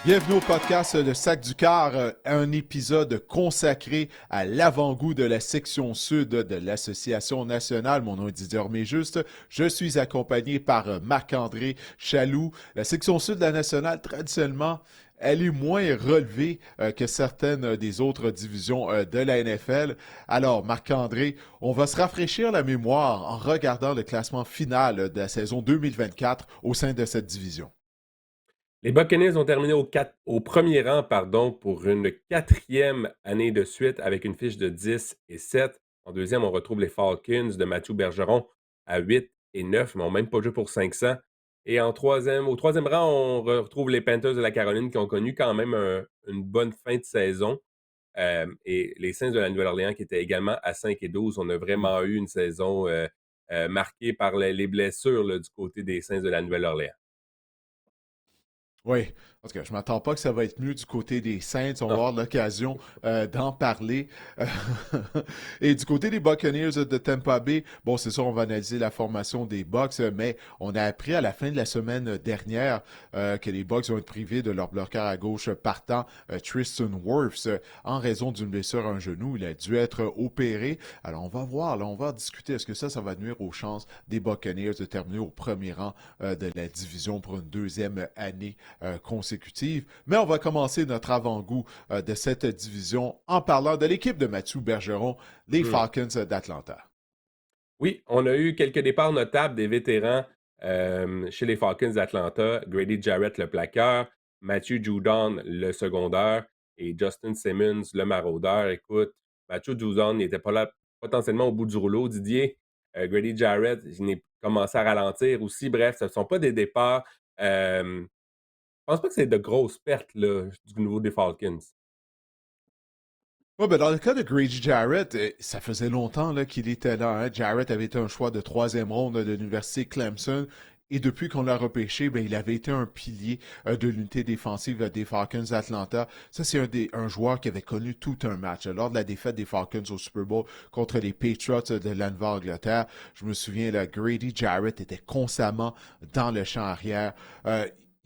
Bienvenue au podcast Le Sac du Cœur, un épisode consacré à l'avant-goût de la section sud de l'Association nationale. Mon nom est Didier Orméjuste. Je suis accompagné par Marc-André Chaloux. La section sud de la nationale, traditionnellement, elle est moins relevée que certaines des autres divisions de la NFL. Alors, Marc-André, on va se rafraîchir la mémoire en regardant le classement final de la saison 2024 au sein de cette division. Les Buccaneers ont terminé au premier rang pour une quatrième année de suite avec une fiche de 10-7. En deuxième, on retrouve les Falcons de Mathieu Bergeron à 8-9, mais n'ont même pas joué pour 500. Et au troisième rang, on retrouve les Panthers de la Caroline qui ont connu quand même une bonne fin de saison. Et les Saints de la Nouvelle-Orléans qui étaient également à 5-12. On a vraiment eu une saison marquée par les blessures là, du côté des Saints de la Nouvelle-Orléans. Oui, parce que je ne m'attends pas que ça va être mieux du côté des Saints. On va Non. avoir l'occasion d'en parler. Et du côté des Buccaneers de Tampa Bay, bon, c'est sûr, on va analyser la formation des Bucs, mais on a appris à la fin de la semaine dernière que les Bucs vont être privés de leur bloqueur à gauche partant, Tristan Wirfs, en raison d'une blessure à un genou. Il a dû être opéré. Alors, on va voir, là, on va discuter. Est-ce que ça va nuire aux chances des Buccaneers de terminer au premier rang de la division pour une deuxième année consécutive. Mais on va commencer notre avant-goût de cette division en parlant de l'équipe de Mathieu Bergeron, les Mhm. Falcons d'Atlanta. Oui, on a eu quelques départs notables des vétérans chez les Falcons d'Atlanta. Grady Jarrett, le plaqueur, Matthew Judon, le secondaire, et Justin Simmons, le maraudeur. Écoute, Matthew Judon n'était pas là potentiellement au bout du rouleau. Didier, Grady Jarrett, il n'est commencé à ralentir aussi. Bref, ce ne sont pas des départs. Je pense pas que c'est de grosses pertes là, du niveau des Falcons. Ouais, ben dans le cas de Grady Jarrett, ça faisait longtemps là, qu'il était là. Hein. Jarrett avait été un choix de troisième ronde de l'Université Clemson. Et depuis qu'on l'a repêché, ben, il avait été un pilier de l'unité défensive des Falcons d'Atlanta. Ça, c'est un joueur qui avait connu tout un match. Lors de la défaite des Falcons au Super Bowl contre les Patriots de la Nouvelle-Angleterre, je me souviens, là, Grady Jarrett était constamment dans le champ arrière.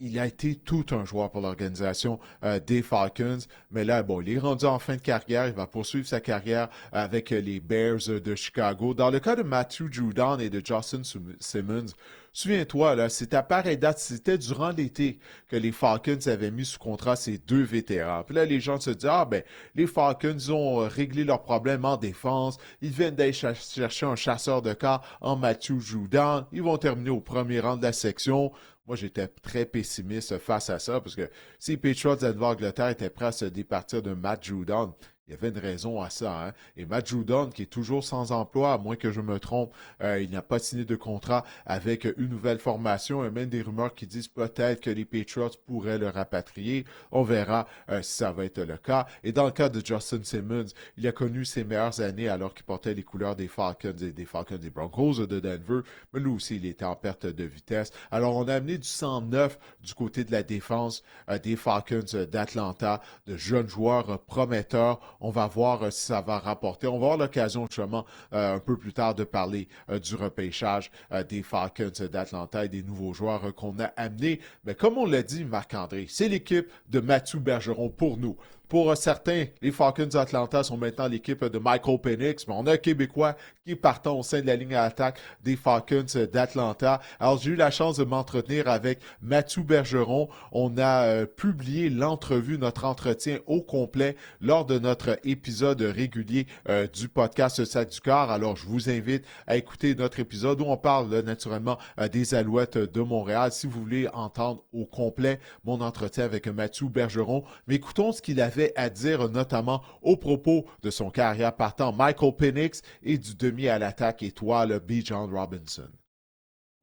Il a été tout un joueur pour l'organisation des Falcons. Mais là, bon, il est rendu en fin de carrière. Il va poursuivre sa carrière avec les Bears de Chicago. Dans le cas de Matthew Judon et de Justin Simmons, souviens-toi, là, c'était à pareille date, c'était durant l'été que les Falcons avaient mis sous contrat ces deux vétérans. Puis là, les gens se disent, ah ben, les Falcons ont réglé leurs problèmes en défense. Ils viennent d'aller chercher un chasseur de cas en Matthew Judon. Ils vont terminer au premier rang de la section. Moi, j'étais très pessimiste face à ça, parce que si les Patriots de Nouvelle-Angleterre étaient prêts à se départir de Matt Judon, il y avait une raison à ça. Hein? Et Matt Judon, qui est toujours sans emploi, à moins que je me trompe, il n'a pas signé de contrat avec une nouvelle formation. Il y a même des rumeurs qui disent peut-être que les Patriots pourraient le rapatrier. On verra si ça va être le cas. Et dans le cas de Justin Simmons, il a connu ses meilleures années alors qu'il portait les couleurs des Falcons et des Falcons des Broncos de Denver. Mais lui aussi, il était en perte de vitesse. Alors, on a amené du 109 du côté de la défense des Falcons d'Atlanta, de jeunes joueurs prometteurs. On va voir si ça va rapporter. On va avoir l'occasion justement un peu plus tard de parler du repêchage des Falcons d'Atlanta et des nouveaux joueurs qu'on a amenés. Mais comme on l'a dit, Marc-André, c'est l'équipe de Mathieu Bergeron pour nous. Pour certains, les Falcons d'Atlanta sont maintenant l'équipe de Michael Penix, mais on a un Québécois qui est partant au sein de la ligne à attaque des Falcons d'Atlanta. Alors, j'ai eu la chance de m'entretenir avec Mathieu Bergeron. On a publié l'entrevue, notre entretien au complet lors de notre épisode régulier du podcast Sac du Cœur. Alors, je vous invite à écouter notre épisode où on parle naturellement des Alouettes de Montréal. Si vous voulez entendre au complet mon entretien avec Mathieu Bergeron, mais écoutons ce qu'il avait à dire notamment au propos de son carrière partant Michael Penix et du demi à l'attaque étoile B. John Robinson.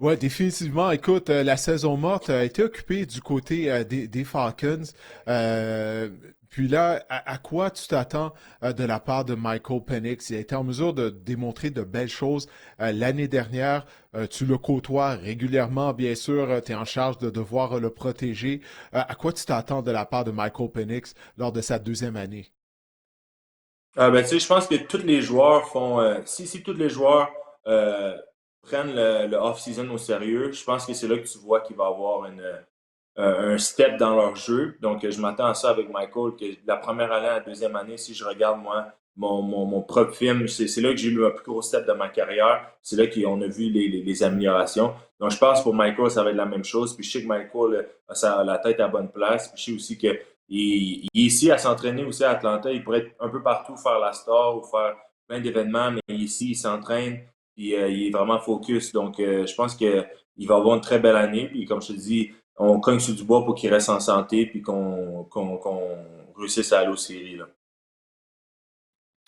Ouais, définitivement. Écoute, la saison morte a été occupée du côté des Falcons. Euh, Puis là, à quoi tu t'attends de la part de Michael Penix? Il a été en mesure de démontrer de belles choses l'année dernière. Tu le côtoies régulièrement, bien sûr. Tu es en charge de devoir le protéger. À quoi tu t'attends de la part de Michael Penix lors de sa deuxième année? Ben, tu sais, je pense que tous les joueurs font. Si tous les joueurs euh, prennent le off-season au sérieux, je pense que c'est là que tu vois qu'il va y avoir un step dans leur jeu. Donc, je m'attends à ça avec Michael, que la première année, la deuxième année, si je regarde, moi, mon propre film, c'est là que j'ai eu le plus gros step de ma carrière. C'est là qu'on a vu les améliorations. Donc, je pense pour Michael, ça va être la même chose. Puis je sais que Michael a la tête à la bonne place. Puis je sais aussi qu'il il est ici à s'entraîner aussi à Atlanta. Il pourrait être un peu partout, faire la star ou faire plein d'événements, mais ici, il s'entraîne. Puis il est vraiment focus. Donc, je pense qu'il va avoir une très belle année. Puis comme je te dis, on cogne sur du bois pour qu'il reste en santé puis qu'on réussisse à aller aux séries, là.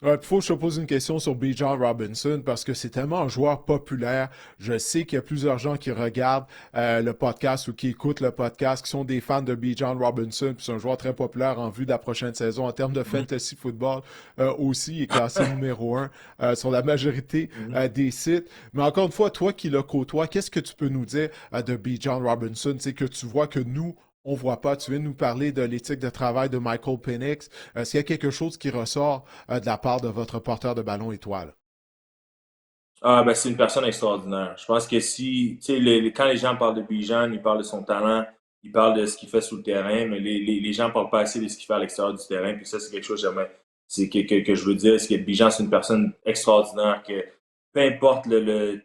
Ouais, faut que je te pose une question sur Bijan Robinson parce que c'est tellement un joueur populaire. Je sais qu'il y a plusieurs gens qui regardent le podcast ou qui écoutent le podcast, qui sont des fans de Bijan Robinson. Puis c'est un joueur très populaire en vue de la prochaine saison en termes de fantasy football aussi. Il est classé numéro 1 sur la majorité des sites. Mais encore une fois, toi qui le côtoies, qu'est-ce que tu peux nous dire de Bijan Robinson? C'est que tu vois que nous, on voit pas. Tu viens de nous parler de l'éthique de travail de Michael Penix. S'il y a quelque chose qui ressort de la part de votre porteur de ballon étoile? Ah, ben, c'est une personne extraordinaire. Je pense que si, tu sais, quand les gens parlent de Bijan, ils parlent de son talent, ils parlent de ce qu'il fait sur le terrain, mais les gens parlent pas assez de ce qu'il fait à l'extérieur du terrain. Puis ça, c'est quelque chose que que je veux dire, c'est que Bijan, c'est une personne extraordinaire que peu importe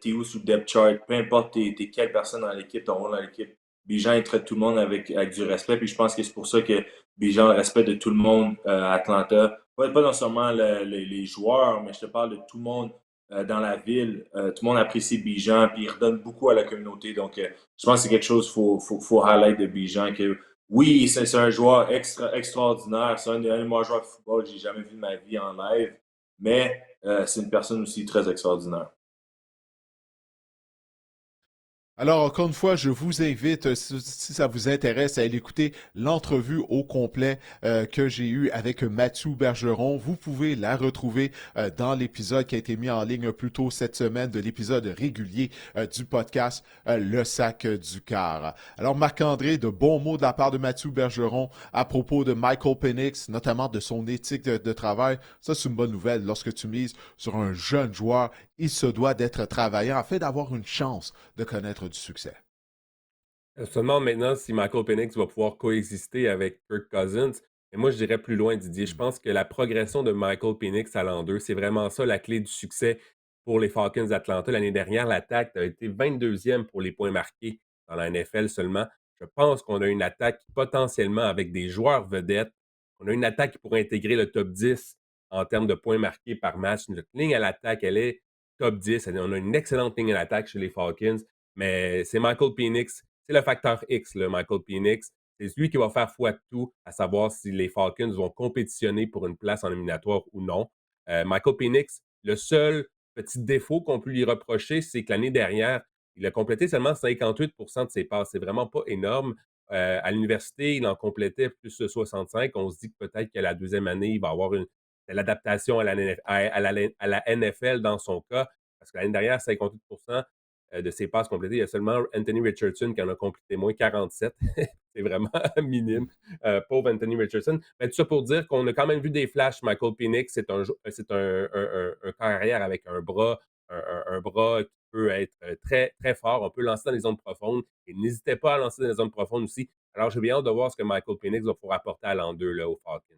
t'es où sur le depth chart, peu importe t'es quelle personne dans l'équipe, ton rôle dans l'équipe, Bijan, il traite tout le monde avec du respect. Puis je pense que c'est pour ça que Bijan a le respect de tout le monde à Atlanta. Pas non seulement les joueurs, mais je te parle de tout le monde dans la ville. Tout le monde apprécie Bijan, puis il redonne beaucoup à la communauté. Donc, je pense que c'est quelque chose qu'il faut highlight de Bijan. Que, oui, c'est un joueur extraordinaire. C'est un des meilleurs joueurs de football que j'ai jamais vu de ma vie en live. Mais c'est une personne aussi très extraordinaire. Alors, encore une fois, je vous invite, si ça vous intéresse, à aller écouter l'entrevue au complet que j'ai eue avec Mathieu Bergeron. Vous pouvez la retrouver dans l'épisode qui a été mis en ligne plus tôt cette semaine, de l'épisode régulier du podcast Le Sac du Car. Alors, Marc-André, de bons mots de la part de Mathieu Bergeron à propos de Michael Penix, notamment de son éthique de travail. Ça, c'est une bonne nouvelle. Lorsque tu mises sur un jeune joueur, il se doit d'être travaillant afin d'avoir une chance de connaître du succès. Seulement maintenant si Michael Penix va pouvoir coexister avec Kirk Cousins. Et moi, je dirais plus loin, Didier. Je pense que la progression de Michael Penix à l'an 2, c'est vraiment ça la clé du succès pour les Falcons d'Atlanta. L'année dernière, l'attaque a été 22e pour les points marqués dans la NFL seulement. Je pense qu'on a une attaque qui, potentiellement, avec des joueurs vedettes, on a une attaque qui pourrait intégrer le top 10 en termes de points marqués par match. Notre ligne à l'attaque, elle est top 10. On a une excellente ligne à l'attaque chez les Falcons, mais c'est Michael Penix. C'est le facteur X, le Michael Penix. C'est lui qui va faire foi de tout, à savoir si les Falcons vont compétitionner pour une place en éliminatoire ou non. Michael Penix, le seul petit défaut qu'on peut lui reprocher, c'est que l'année dernière, il a complété seulement 58% de ses passes. C'est vraiment pas énorme. À l'université, il en complétait plus de 65. On se dit que peut-être que la deuxième année, il va avoir l'adaptation à la NFL dans son cas, parce que l'année dernière, 58% de ses passes complétées. Il y a seulement Anthony Richardson qui en a complété moins 47. C'est vraiment minime. Pauvre Anthony Richardson. Mais tout ça pour dire qu'on a quand même vu des flashs. Michael Penix, c'est un carrière avec un bras qui peut être très, très fort. On peut lancer dans les zones profondes. Et n'hésitez pas à lancer dans les zones profondes aussi. Alors, j'ai bien hâte de voir ce que Michael Penix va pouvoir apporter à l'an 2 là, aux Falcons.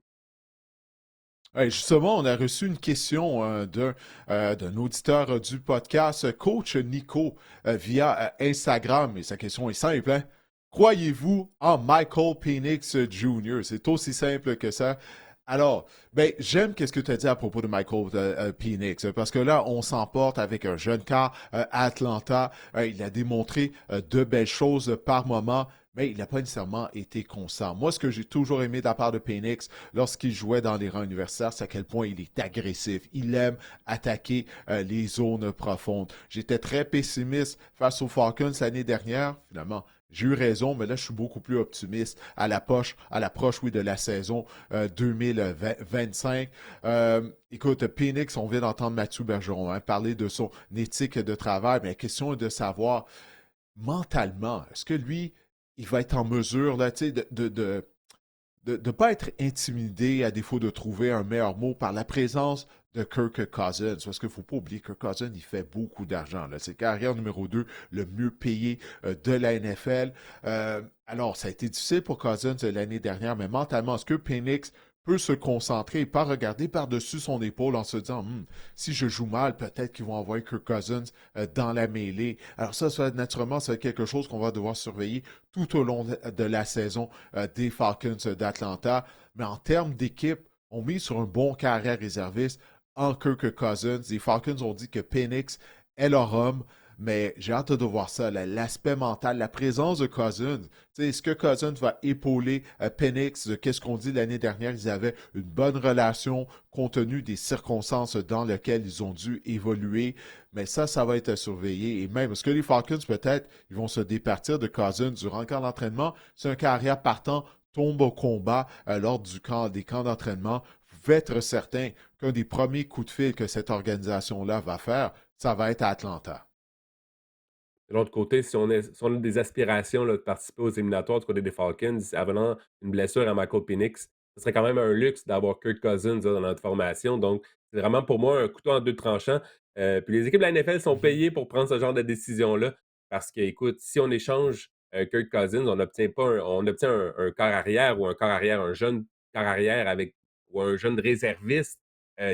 Hey, justement, on a reçu une question d'un auditeur du podcast, Coach Nico, via Instagram. Et sa question est simple, hein? Croyez-vous en Michael Penix Jr.? C'est aussi simple que ça. Alors, ben, j'aime ce que tu as dit à propos de Michael Penix, parce que là, on s'emporte avec un jeune cas à Atlanta. Il a démontré de belles choses par moment, mais il n'a pas nécessairement été constant. Moi, ce que j'ai toujours aimé de la part de Penix lorsqu'il jouait dans les rangs universitaires, c'est à quel point il est agressif. Il aime attaquer les zones profondes. J'étais très pessimiste face aux Falcons l'année dernière. Finalement, j'ai eu raison, mais là, je suis beaucoup plus optimiste à l'approche, oui, de la saison 2025. Écoute, Penix, on vient d'entendre Mathieu Bergeron parler de son éthique de travail, mais la question est de savoir, mentalement, est-ce que lui, il va être en mesure là, de de ne pas être intimidé, à défaut de trouver un meilleur mot, par la présence de Kirk Cousins. Parce qu'il ne faut pas oublier que Kirk Cousins, il fait beaucoup d'argent. C'est carrière numéro 2, le mieux payé de la NFL. Alors, ça a été difficile pour Cousins l'année dernière, mais mentalement, est-ce que Penix peut se concentrer et pas regarder par-dessus son épaule en se disant si je joue mal, peut-être qu'ils vont envoyer Kirk Cousins dans la mêlée. Alors naturellement, ça va être quelque chose qu'on va devoir surveiller tout au long de la saison des Falcons d'Atlanta. Mais en termes d'équipe, on mise sur un bon carrière réserviste en Kirk Cousins. Les Falcons ont dit que Penix est leur homme. Mais j'ai hâte de voir ça, l'aspect mental, la présence de Cousins. Est-ce que Cousins va épauler Penix? Qu'est-ce qu'on dit l'année dernière? Ils avaient une bonne relation compte tenu des circonstances dans lesquelles ils ont dû évoluer. Mais ça va être surveillé. Et même, est-ce que les Falcons, peut-être, ils vont se départir de Cousins durant le camp d'entraînement? Si un carrière partant tombe au combat lors des camps d'entraînement, vous pouvez être certain qu'un des premiers coups de fil que cette organisation-là va faire, ça va être à Atlanta. De l'autre côté, si on a des aspirations là, de participer aux éliminatoires du côté des Falcons, avant une blessure à Michael Penix, ce serait quand même un luxe d'avoir Kirk Cousins là, dans notre formation. Donc, c'est vraiment pour moi un couteau en deux tranchants. Puis les équipes de la NFL sont payées pour prendre ce genre de décision-là. Parce que, écoute, si on échange Kirk Cousins, on n'obtient pas on obtient un corps arrière ou un corps arrière, un jeune corps arrière ou un jeune réserviste,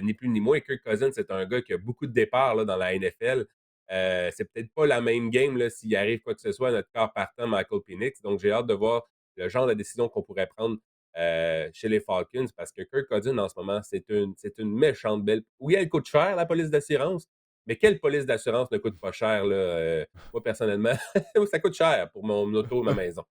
ni plus ni moins. Kirk Cousins, c'est un gars qui a beaucoup de départs là, dans la NFL. C'est peut-être pas la même game là, s'il arrive quoi que ce soit à notre corps partant, Michael Penix. Donc, j'ai hâte de voir le genre de décision qu'on pourrait prendre chez les Falcons parce que Kirk Cousins, en ce moment, c'est une méchante belle. Oui, elle coûte cher, la police d'assurance, mais quelle police d'assurance ne coûte pas cher? Là, moi, personnellement, ça coûte cher pour mon auto et ma maison.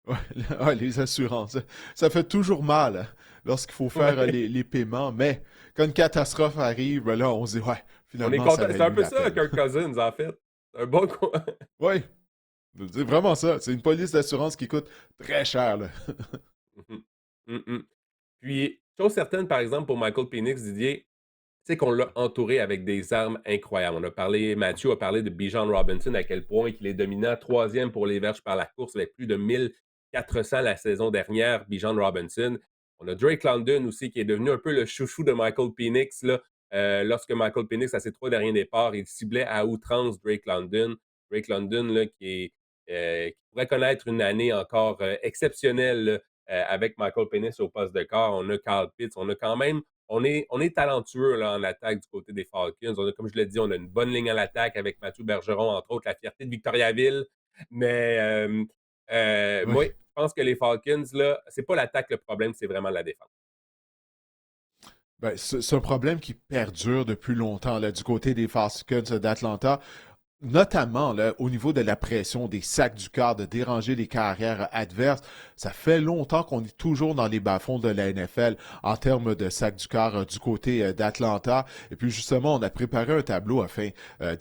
Ouais, les assurances. Ça fait toujours mal lorsqu'il faut faire Ouais. les paiements, mais quand une catastrophe arrive, là, on se dit, ouais, On est finalement, ça content. valait C'est un peu la ça, peine. Kirk Cousins, en fait. C'est un bon. Oui, c'est vraiment ça. C'est une police d'assurance qui coûte très cher, là. Mhm. Mhm. Puis, chose certaine, par exemple, pour Michael Penix, Didier, c'est qu'on l'a entouré avec des armes incroyables. Mathieu a parlé de Bijan Robinson, à quel point il est dominant, troisième pour les verges par la course, avec plus de 1400 la saison dernière, Bijan Robinson. On a Drake London aussi, qui est devenu un peu le chouchou de Michael Penix. Là. Lorsque Michael Penix, à ses 3 derniers départs, il ciblait à outrance Drake London. Drake London, là, qui pourrait connaître une année encore exceptionnelle là, avec Michael Penix au poste de corps. On a Carl Pitts, on a quand même on est talentueux là, en attaque du côté des Falcons. Comme je l'ai dit, on a une bonne ligne à l'attaque avec Mathieu Bergeron, entre autres, la fierté de Victoriaville. Mais Oui. moi, je pense que les Falcons, là, c'est pas l'attaque le problème, c'est vraiment la défense. Ben, c'est un problème qui perdure depuis longtemps là, du côté des Falcons d'Atlanta. Notamment là, au niveau de la pression, des sacs du quart, de déranger les carrières adverses. Ça fait longtemps qu'on est toujours dans les bas-fonds de la NFL en termes de sacs du quart du côté d'Atlanta. Et puis justement, on a préparé un tableau afin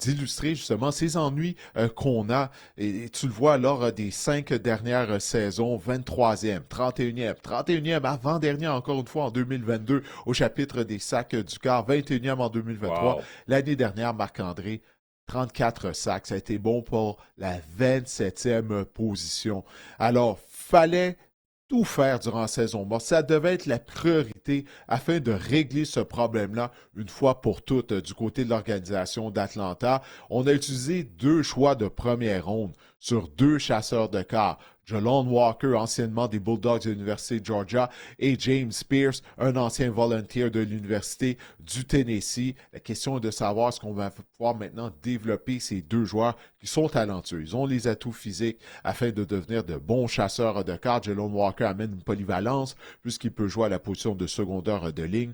d'illustrer justement ces ennuis qu'on a. Et tu le vois lors des 5 dernières saisons, 23e, 31e, 31e, avant-dernier encore une fois en 2022 au chapitre des sacs du quart, 21e en 2023. Wow. L'année dernière, Marc-André, 34 sacs. Ça a été bon pour la 27e position. Alors, fallait tout faire durant la saison morte. Ça devait être la priorité afin de régler ce problème-là une fois pour toutes du côté de l'organisation d'Atlanta. On a utilisé 2 choix de première ronde sur 2 chasseurs de quart. Jalon Walker, anciennement des Bulldogs de l'Université de Georgia, et James Pierce, un ancien volunteer de l'Université du Tennessee. La question est de savoir est-ce qu'on va pouvoir maintenant développer ces 2 joueurs qui sont talentueux. Ils ont les atouts physiques afin de devenir de bons chasseurs de cartes. Jalon Walker amène une polyvalence puisqu'il peut jouer à la position de secondeur de ligne,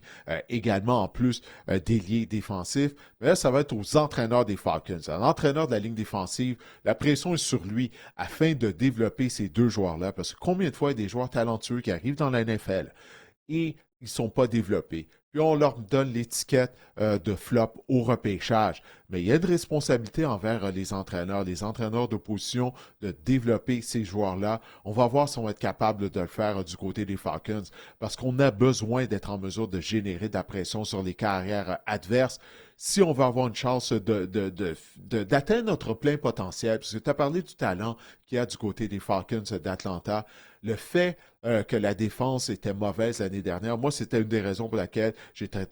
également en plus d'ailier défensif. Mais là, ça va être aux entraîneurs des Falcons. L'entraîneur de la ligne défensive, la pression est sur lui afin de développer ces 2 joueurs-là. Parce que combien de fois il y a des joueurs talentueux qui arrivent dans la NFL et ils ne sont pas développés. Puis on leur donne l'étiquette de flop au repêchage. Mais il y a une responsabilité envers les entraîneurs de position, de développer ces joueurs-là. On va voir si on va être capable de le faire du côté des Falcons, parce qu'on a besoin d'être en mesure de générer de la pression sur les carrières adverses. si on veut avoir une chance d'atteindre notre plein potentiel, parce que tu as parlé du talent qu'il y a du côté des Falcons d'Atlanta, le fait que la défense était mauvaise l'année dernière, moi, c'était une des raisons pour laquelle j'étais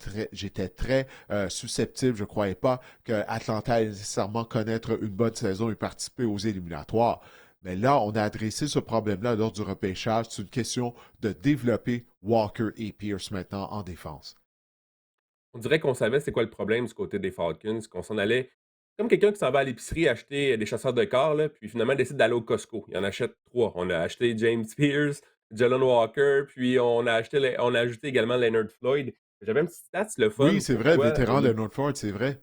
très susceptible. Je ne croyais pas que Atlanta allait nécessairement connaître une bonne saison et participer aux éliminatoires. Mais là, on a adressé ce problème-là lors du repêchage. C'est une question de développer Walker et Pierce maintenant en défense. On dirait qu'on savait c'est quoi le problème du côté des Falcons, qu'on s'en allait comme quelqu'un qui s'en va à l'épicerie acheter des chasseurs de corps, là, puis finalement décide d'aller au Costco. Il en achète 3. On a acheté James Pierce, Jalen Walker, puis on a ajouté également Leonard Floyd. J'avais un petit stats le Oui, fun c'est pour vrai, toi. vétéran de Northford, c'est vrai.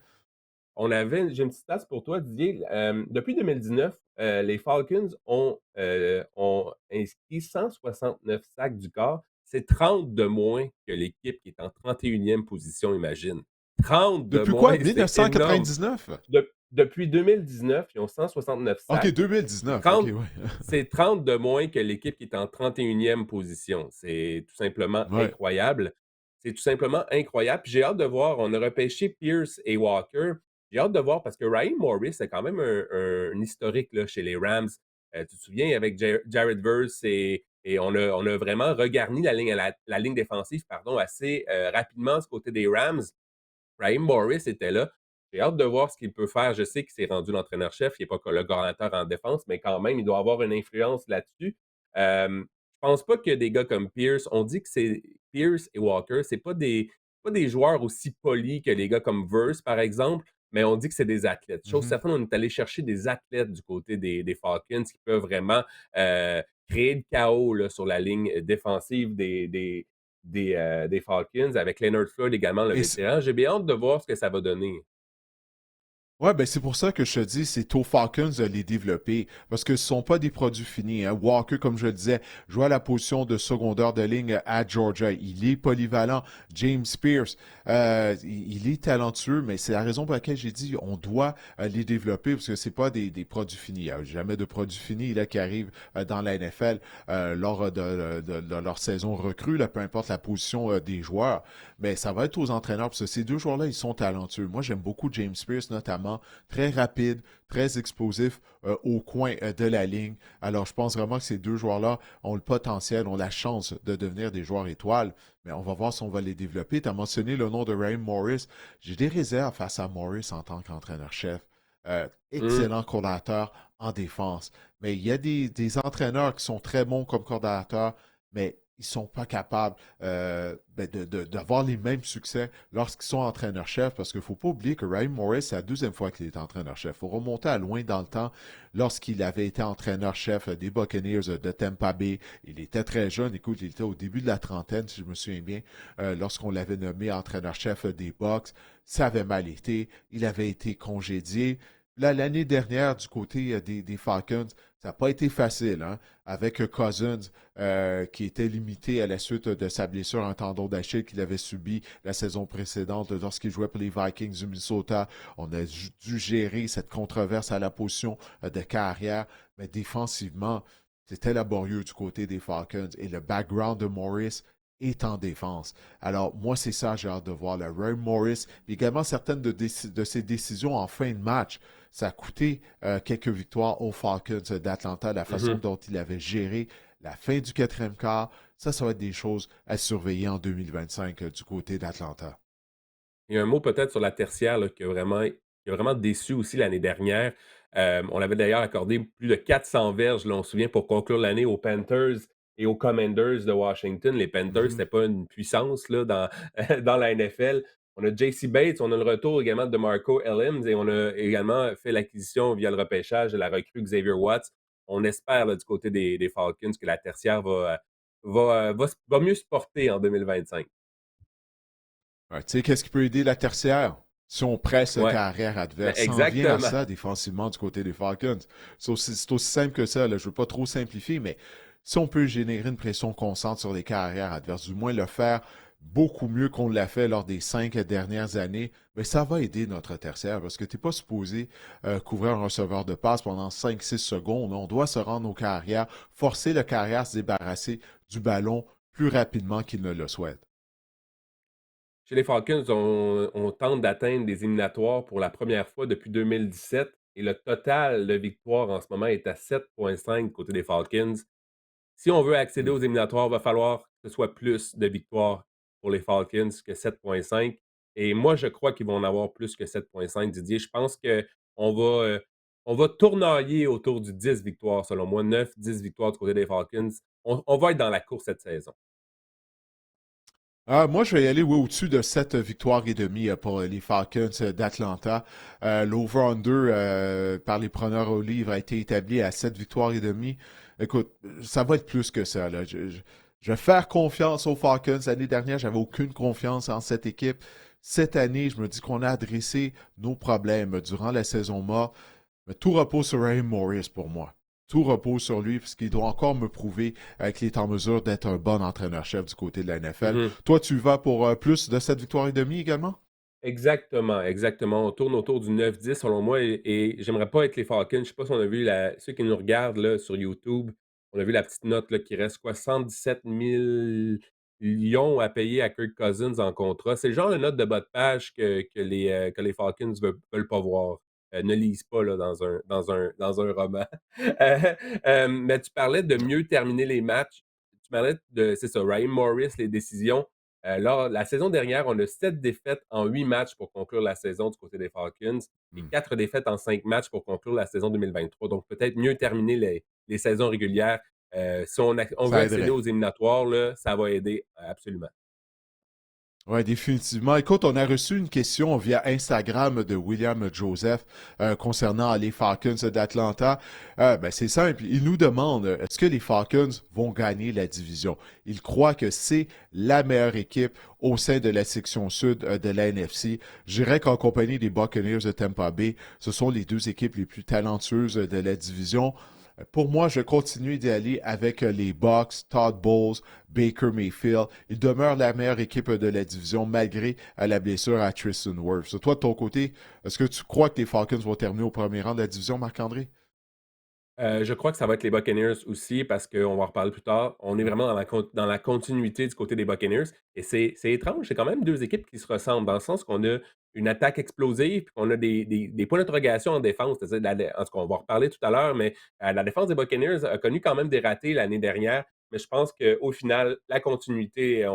J'ai une petite stats pour toi, Didier. Depuis 2019, les Falcons ont inscrit 169 sacs du corps. C'est 30 de moins que l'équipe qui est en 31e position, imagine. 30 de Depuis quoi? moins, c'est énorme. 1999? Depuis 2019, ils ont 169 OK, sacs. C'est 2019. OK, 30, oui. c'est 30 de moins que l'équipe qui est en 31e position. C'est tout simplement Ouais. incroyable. C'est tout simplement incroyable. Puis j'ai hâte de voir. On a repêché Pierce et Walker. J'ai hâte de voir parce que Ryan Morris, c'est quand même un historique là, chez les Rams. Tu te souviens, avec Jared Verse et on a vraiment regarni la ligne défensive pardon, assez rapidement du côté des Rams. Ryan Morris était là. J'ai hâte de voir ce qu'il peut faire. Je sais qu'il s'est rendu l'entraîneur-chef, il n'est pas que le coordonnateur en défense, mais quand même, il doit avoir une influence là-dessus. Je pense pas que des gars comme Pierce, on dit que c'est Pierce et Walker, c'est pas des joueurs aussi polis que les gars comme Verse, par exemple, mais on dit que c'est des athlètes. Chose Mhm. certaine, on est allé chercher des athlètes du côté des Falcons qui peuvent vraiment créer le chaos là, sur la ligne défensive des Falcons, avec Leonard Floyd également, le Et vétéran. J'ai bien hâte de voir ce que ça va donner. ouais, ben c'est pour ça que je te dis, c'est aux Falcons de les développer, parce que ce ne sont pas des produits finis, hein. Walker, comme je le disais, joue à la position de secondeur de ligne à Georgia. Il est polyvalent. James Pierce, il est talentueux, mais c'est la raison pour laquelle j'ai dit on doit les développer, parce que c'est pas des produits finis. Il n'y a jamais de produits finis là, qui arrivent dans la NFL lors de leur saison recrue, là, peu importe la position des joueurs. Mais ça va être aux entraîneurs, parce que ces deux joueurs-là, ils sont talentueux. Moi, j'aime beaucoup James Pierce, notamment très rapide, très explosif au coin de la ligne. Alors, je pense vraiment que ces deux joueurs-là ont le potentiel, ont la chance de devenir des joueurs étoiles. Mais on va voir si on va les développer. Tu as mentionné le nom de Ryan Morris. J'ai des réserves face à Morris en tant qu'entraîneur-chef. Hum. Excellent coordinateur en défense. Mais il y a des entraîneurs qui sont très bons comme coordinateurs, mais ils ne sont pas capables d'avoir les mêmes succès lorsqu'ils sont entraîneurs-chefs, parce qu'il ne faut pas oublier que Ryan Morris, c'est la deuxième fois qu'il est entraîneur-chef. Il faut remonter à loin dans le temps lorsqu'il avait été entraîneur-chef des Buccaneers de Tampa Bay. Il était très jeune, écoute, il était au début de la trentaine, si je me souviens bien, lorsqu'on l'avait nommé entraîneur-chef des Bucs. Ça avait mal été, il avait été congédié. Là, l'année dernière, du côté des Falcons, ça n'a pas été facile, hein, avec Cousins qui était limité à la suite de sa blessure à un tendon d'Achille qu'il avait subi la saison précédente lorsqu'il jouait pour les Vikings du Minnesota. On a dû gérer cette controverse à la position de carrière, mais défensivement, c'était laborieux du côté des Falcons. Et le background de Morris est en défense. Alors, moi, c'est ça, j'ai hâte de voir. Le Ray Morris, mais également certaines de ses décisions en fin de match. Ça a coûté quelques victoires aux Falcons d'Atlanta, la façon Mhm. dont il avait géré la fin du quatrième quart. Ça va être des choses à surveiller en 2025 du côté d'Atlanta. Il y a un mot peut-être sur la tertiaire là, qui a vraiment déçu aussi l'année dernière. On avait d'ailleurs accordé plus de 400 verges, là, on se souvient, pour conclure l'année aux Panthers et aux Commanders de Washington. Les Panthers, Mhm. c'était pas une puissance là, dans, dans la NFL. On a JC Bates, on a le retour également de Marco Ellims et on a également fait l'acquisition via le repêchage de la recrue Xavier Watts. On espère là, du côté des Falcons que la tertiaire va mieux se porter en 2025. Ouais, tu sais, qu'est-ce qui peut aider la tertiaire? Si on presse le Ouais, carrière ben adverse, ça en vient à exactement. ça défensivement du côté des Falcons. C'est aussi simple que ça. Là. Je ne veux pas trop simplifier, mais si on peut générer une pression constante sur les carrières adverses, du moins le faire beaucoup mieux qu'on l'a fait lors des 5 dernières années, mais ça va aider notre tertiaire parce que tu n'es pas supposé couvrir un receveur de passe pendant 5-6 secondes. On doit se rendre aux carrières, forcer le carrière à se débarrasser du ballon plus rapidement qu'il ne le souhaite. Chez les Falcons, on tente d'atteindre des éliminatoires pour la première fois depuis 2017 et le total de victoires en ce moment est à 7,5 côté des Falcons. Si on veut accéder Hmm. aux éliminatoires, il va falloir que ce soit plus de victoires pour les Falcons que 7,5 et moi, je crois qu'ils vont en avoir plus que 7,5, Didier. Je pense qu'on va, on va tournoyer autour du 10 victoires, selon moi, 9, 10 victoires du côté des Falcons. On va être dans la course cette saison. Ah, moi, je vais y aller oui, au-dessus de 7 victoires et demie pour les Falcons d'Atlanta. L'over-under par les preneurs au livre a été établi à 7 victoires et demie. Écoute, ça va être plus que ça. Là. Je vais faire confiance aux Falcons. L'année dernière, j'avais aucune confiance en cette équipe. Cette année, je me dis qu'on a adressé nos problèmes durant la saison morte. Mais tout repose sur Raheem Morris pour moi. Tout repose sur lui, parce qu'il doit encore me prouver qu'il est en mesure d'être un bon entraîneur-chef du côté de la NFL. Mhm. Toi, tu vas pour plus de 7 victoires et demie également? Exactement, exactement. On tourne autour du 9-10 selon moi et j'aimerais pas être les Falcons. Je sais pas si on a vu ceux qui nous regardent là, sur YouTube, on a vu la petite note là, qui reste quoi, 117 millions à payer à Kirk Cousins en contrat. C'est le genre de note de bas de page que les Falcons veulent pas voir. Ne lisent pas là, dans un roman. Euh, mais tu parlais de mieux terminer les matchs. Tu parlais c'est ça, Raheem Morris, les décisions. La saison dernière, on a 7 défaites en 8 matchs pour conclure la saison du côté des Falcons et Hmm. 4 défaites en 5 matchs pour conclure la saison 2023. Donc, peut-être mieux terminer les saisons régulières. Si on veut Ça accéder aiderait. aux éliminatoires, là, ça va aider absolument. Oui, définitivement. Écoute, on a reçu une question via Instagram de William Joseph concernant les Falcons d'Atlanta. C'est simple. Il nous demande est-ce que les Falcons vont gagner la division? Il croit que c'est la meilleure équipe au sein de la section sud de la NFC. Je dirais qu'en compagnie des Buccaneers de Tampa Bay, ce sont les deux équipes les plus talentueuses de la division. Pour moi, je continue d'y aller avec les Bucks, Todd Bowles, Baker Mayfield. Ils demeurent la meilleure équipe de la division malgré la blessure à Tristan Wirfs. Toi, de ton côté, est-ce que tu crois que les Falcons vont terminer au premier rang de la division, Marc-André? Je crois que ça va être les Buccaneers aussi parce qu'on va en reparler plus tard. On est vraiment dans la continuité du côté des Buccaneers et c'est étrange, c'est quand même 2 équipes qui se ressemblent dans le sens qu'on a une attaque explosive puis qu'on a des points d'interrogation en défense. C'est-à-dire en tout cas, on va en reparler tout à l'heure, mais la défense des Buccaneers a connu quand même des ratés l'année dernière, mais je pense qu'au final, la continuité,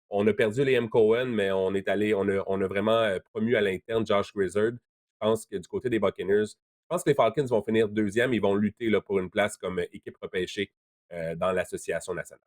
on a perdu Liam Cohen, mais on a vraiment, promu à l'interne Josh Grizzard. Je pense que du côté des Buccaneers, je pense que les Falcons vont finir deuxième. Ils vont lutter là, pour une place comme équipe repêchée dans l'association nationale.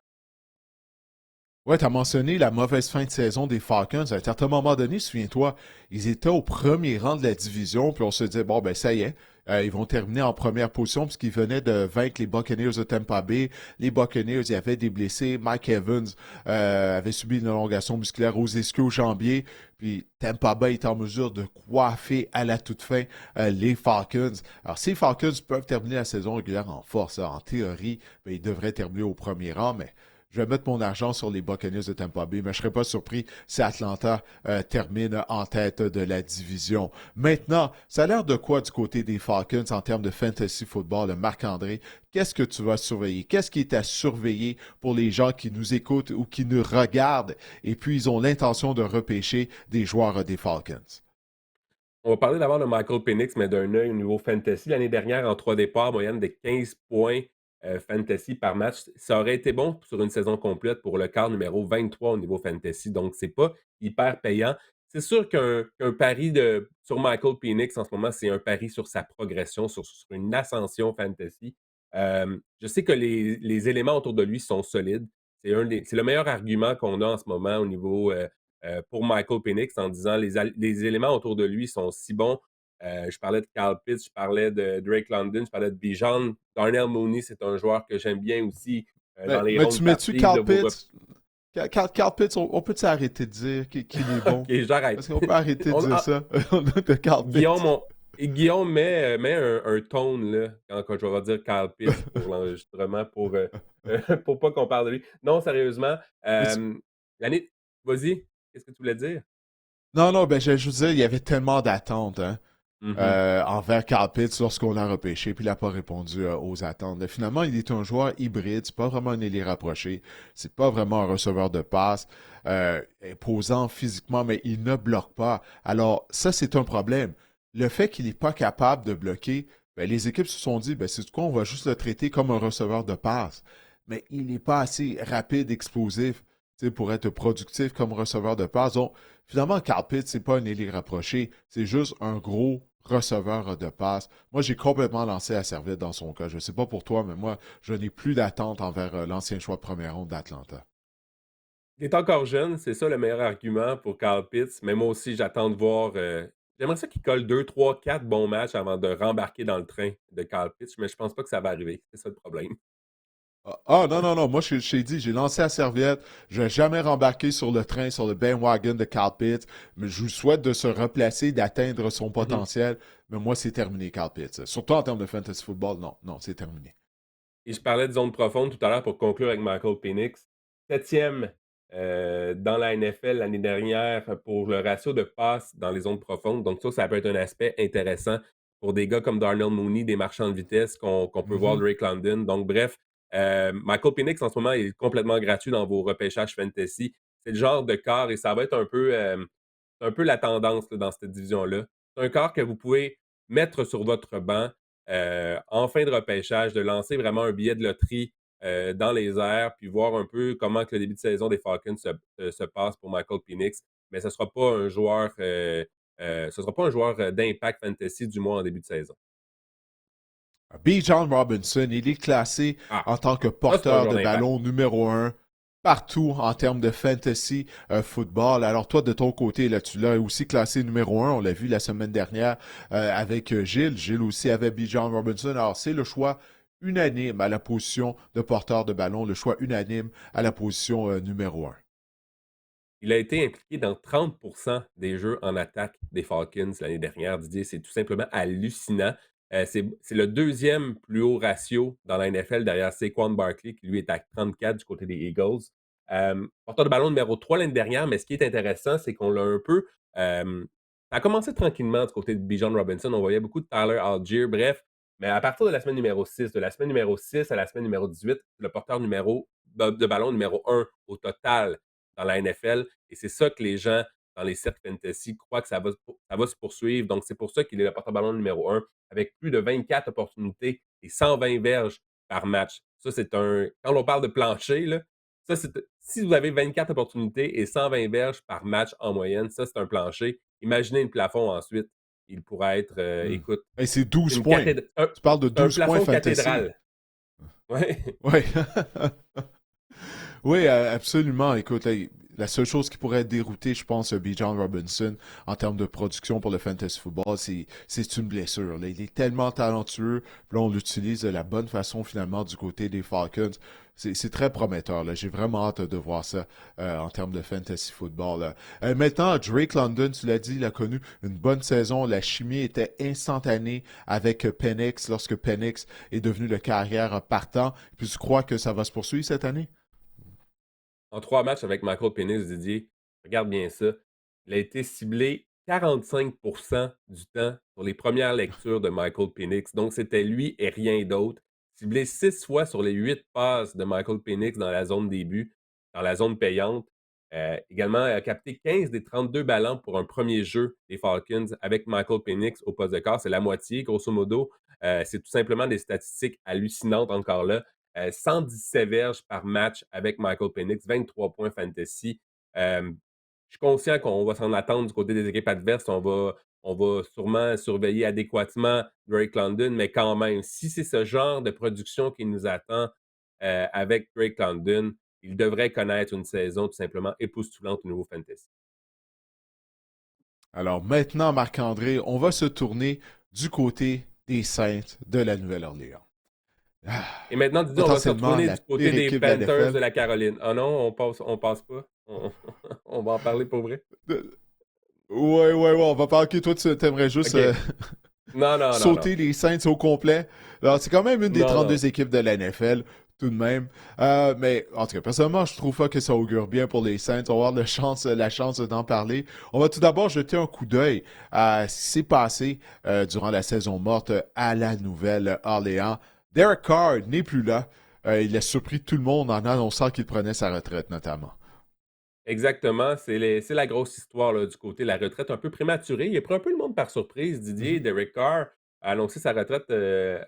Ouais, tu as mentionné la mauvaise fin de saison des Falcons. À un certain moment donné, souviens-toi, ils étaient au premier rang de la division, puis on se disait, bon, ben ça y est, ils vont terminer en première position, puisqu'ils venaient de vaincre les Buccaneers de Tampa Bay. Les Buccaneers, il y avait des blessés. Mike Evans avait subi une élongation musculaire aux ischio-jambiers, puis Tampa Bay est en mesure de coiffer à la toute fin les Falcons. Alors, si les Falcons peuvent terminer la saison régulière en force, en théorie, ben, ils devraient terminer au premier rang, mais je vais mettre mon argent sur les Buccaneers de Tampa Bay, mais je ne serais pas surpris si Atlanta termine en tête de la division. Maintenant, ça a l'air de quoi du côté des Falcons en termes de fantasy football, Marc-André? Qu'est-ce que tu vas surveiller? Qu'est-ce qui est à surveiller pour les gens qui nous écoutent ou qui nous regardent et puis ils ont l'intention de repêcher des joueurs des Falcons? On va parler d'abord de Michael Penix, mais d'un œil au niveau fantasy. L'année dernière, en 3 départs, moyenne de 15 points fantasy par match. Ça aurait été bon sur une saison complète pour le quart numéro 23 au niveau fantasy. Donc, c'est pas hyper payant. C'est sûr qu'un pari sur Michael Penix en ce moment, c'est un pari sur sa progression, sur une ascension fantasy. Je sais que les éléments autour de lui sont solides. C'est le meilleur argument qu'on a en ce moment au niveau pour Michael Penix en disant les éléments autour de lui sont si bons. Je parlais de Kyle Pitts, je parlais de Drake London, je parlais de Bijan. Darnell Mooney, c'est un joueur que j'aime bien aussi dans les Mais rondes tu mets-tu tardives de Carl vos Pitts? Carl Pitts, on peut arrêter de dire qu'il est bon? OK, j'arrête. Est-ce qu'on peut arrêter de On- dire ah, ça? On a de Carl Guillaume, Pitts. met un tone là, quand je vais dire Kyle Pitts pour l'enregistrement, pour pas qu'on parle de lui. Non, sérieusement, Mais tu- l'année. Vas-y, qu'est-ce que tu voulais dire? Non, non, ben je veux dire, il y avait tellement d'attentes, hein. Mhm. envers Carl Pitts lorsqu'on l'a repêché, puis il n'a pas répondu aux attentes. Finalement, il est un joueur hybride, c'est pas vraiment un ailier rapproché, c'est pas vraiment un receveur de passe, imposant physiquement, mais il ne bloque pas. Alors, ça, c'est un problème. Le fait qu'il n'est pas capable de bloquer, ben, les équipes se sont dit, ben, c'est quoi, on va juste le traiter comme un receveur de passe. Mais il n'est pas assez rapide, explosif, pour être productif comme receveur de passe. Donc, finalement, Carl Pitts, c'est pas un ailier rapproché, c'est juste un gros receveur de passe. Moi, j'ai complètement lancé la serviette dans son cas. Je ne sais pas pour toi, mais moi, je n'ai plus d'attente envers l'ancien choix de première ronde d'Atlanta. Il est encore jeune, c'est ça le meilleur argument pour Carl Pitts, mais moi aussi, j'attends de voir. J'aimerais ça qu'il colle 2, 3, 4 bons matchs avant de rembarquer dans le train de Carl Pitts, mais je pense pas que ça va arriver. C'est ça le problème. Non, non, non. Moi, je t'ai dit, j'ai lancé la serviette. Je n'ai jamais rembarqué sur le train, sur le bandwagon de Carl Pitts. Mais je vous souhaite de se replacer, d'atteindre son Mhm. potentiel. Mais moi, c'est terminé, Carl Pitts. Surtout en termes de fantasy football, non, non, c'est terminé. Et je parlais de zone profonde tout à l'heure pour conclure avec Michael Penix. Septième dans la NFL l'année dernière pour le ratio de passes dans les zones profondes. Donc ça peut être un aspect intéressant pour des gars comme Darnell Mooney, des marchands de vitesse qu'on peut voir Mhm. Drake London. Donc bref, Michael Penix en ce moment est complètement gratuit dans vos repêchages fantasy. C'est le genre de quart et ça va être un peu la tendance là, dans cette division-là. C'est un quart que vous pouvez mettre sur votre banc en fin de repêchage, de lancer vraiment un billet de loterie dans les airs, puis voir un peu comment que le début de saison des Falcons se passe pour Michael Penix. Mais ce ne sera pas un joueur, d'impact fantasy du mois en début de saison. Bijan Robinson, il est classé Ah, en tant que ça, c'est un porteur joueur de d'impact. ballon numéro un partout en termes de fantasy football. Alors toi, de ton côté, là, tu l'as aussi classé numéro un. On l'a vu la semaine dernière avec Gilles. Gilles aussi avait Bijan Robinson. Alors c'est le choix unanime à la position de porteur de ballon, le choix unanime à la position numéro un. Il a été impliqué dans 30% des jeux en attaque des Falcons l'année dernière. Didier, c'est tout simplement hallucinant. C'est le deuxième plus haut ratio dans la NFL derrière Saquon Barkley, qui lui est à 34 du côté des Eagles. Porteur de ballon numéro 3 l'année dernière, mais ce qui est intéressant, c'est qu'on l'a un peu. Ça a commencé tranquillement du côté de Bijan Robinson. On voyait beaucoup de Tyler Algier, bref. Mais à partir de la semaine numéro 6, de la semaine numéro 6 à la semaine numéro 18, le porteur de ballon numéro 1 au total dans la NFL. Et c'est ça que les gens dans les cercles fantasy croient que ça va se poursuivre. Donc, c'est pour ça qu'il est le porte-ballon numéro 1 avec plus de 24 opportunités et 120 verges par match. Ça, c'est un. Quand on parle de plancher, là, ça, si vous avez 24 opportunités et 120 verges par match en moyenne, ça, c'est un plancher. Imaginez le plafond ensuite. Il pourrait être, Hmm. écoute, Et c'est 12 une points. cathédrale. Tu parles de Un 12 points plafond fantasy. cathédrale. Ouais. Oui. Oui, absolument. Écoute, la seule chose qui pourrait dérouter, je pense, Bijan Robinson en termes de production pour le fantasy football, c'est une blessure. Là. Il est tellement talentueux. Puis là, on l'utilise de la bonne façon finalement du côté des Falcons. C'est très prometteur. Là. J'ai vraiment hâte de voir ça en termes de fantasy football. Là. Maintenant, Drake London, tu l'as dit, il a connu une bonne saison. La chimie était instantanée avec Penix lorsque Penix est devenu le carrière partant. Puis tu crois que ça va se poursuivre cette année? En 3 matchs avec Michael Penix, Didier, regarde bien ça. Il a été ciblé 45% du temps sur les premières lectures de Michael Penix. Donc, c'était lui et rien d'autre. Ciblé 6 fois sur les 8 passes de Michael Penix dans la zone début, dans la zone payante. Également, il a capté 15 des 32 ballons pour un premier jeu des Falcons avec Michael Penix au poste de quart. C'est la moitié, grosso modo. C'est tout simplement des statistiques hallucinantes encore là. 117 verges par match avec Michael Penix, 23 points fantasy. Je suis conscient qu'on va s'en attendre du côté des équipes adverses. On va sûrement surveiller adéquatement Drake London, mais quand même, si c'est ce genre de production qui nous attend avec Drake London, il devrait connaître une saison tout simplement époustouflante au niveau fantasy. Alors maintenant, Marc-André, on va se tourner du côté des Saints de la Nouvelle-Orléans. Ah, Et maintenant, Didier, on va se potentiellement retourner la du côté pire des équipe de la Panthers de NFL. la Caroline. Ah non, on passe pas. On va en parler pour vrai. Ouais, ouais, ouais, on va pas. Ok, toi, tu aimerais juste OK. Non, non, non, non. sauter les Saints au complet. Alors, c'est quand même une des Non, non. 32 équipes de la NFL. tout de même. Mais en tout cas, personnellement, je trouve pas que ça augure bien pour les Saints. On va avoir la chance d'en parler. On va tout d'abord jeter un coup d'œil à ce qui s'est passé durant la saison morte à la Nouvelle-Orléans. Derek Carr n'est plus là. Il a surpris tout le monde en annonçant qu'il prenait sa retraite, notamment. Exactement, c'est la grosse histoire là, du côté de la retraite un peu prématurée. Il a pris un peu le monde par surprise. Didier, Mhm. Derek Carr a annoncé sa retraite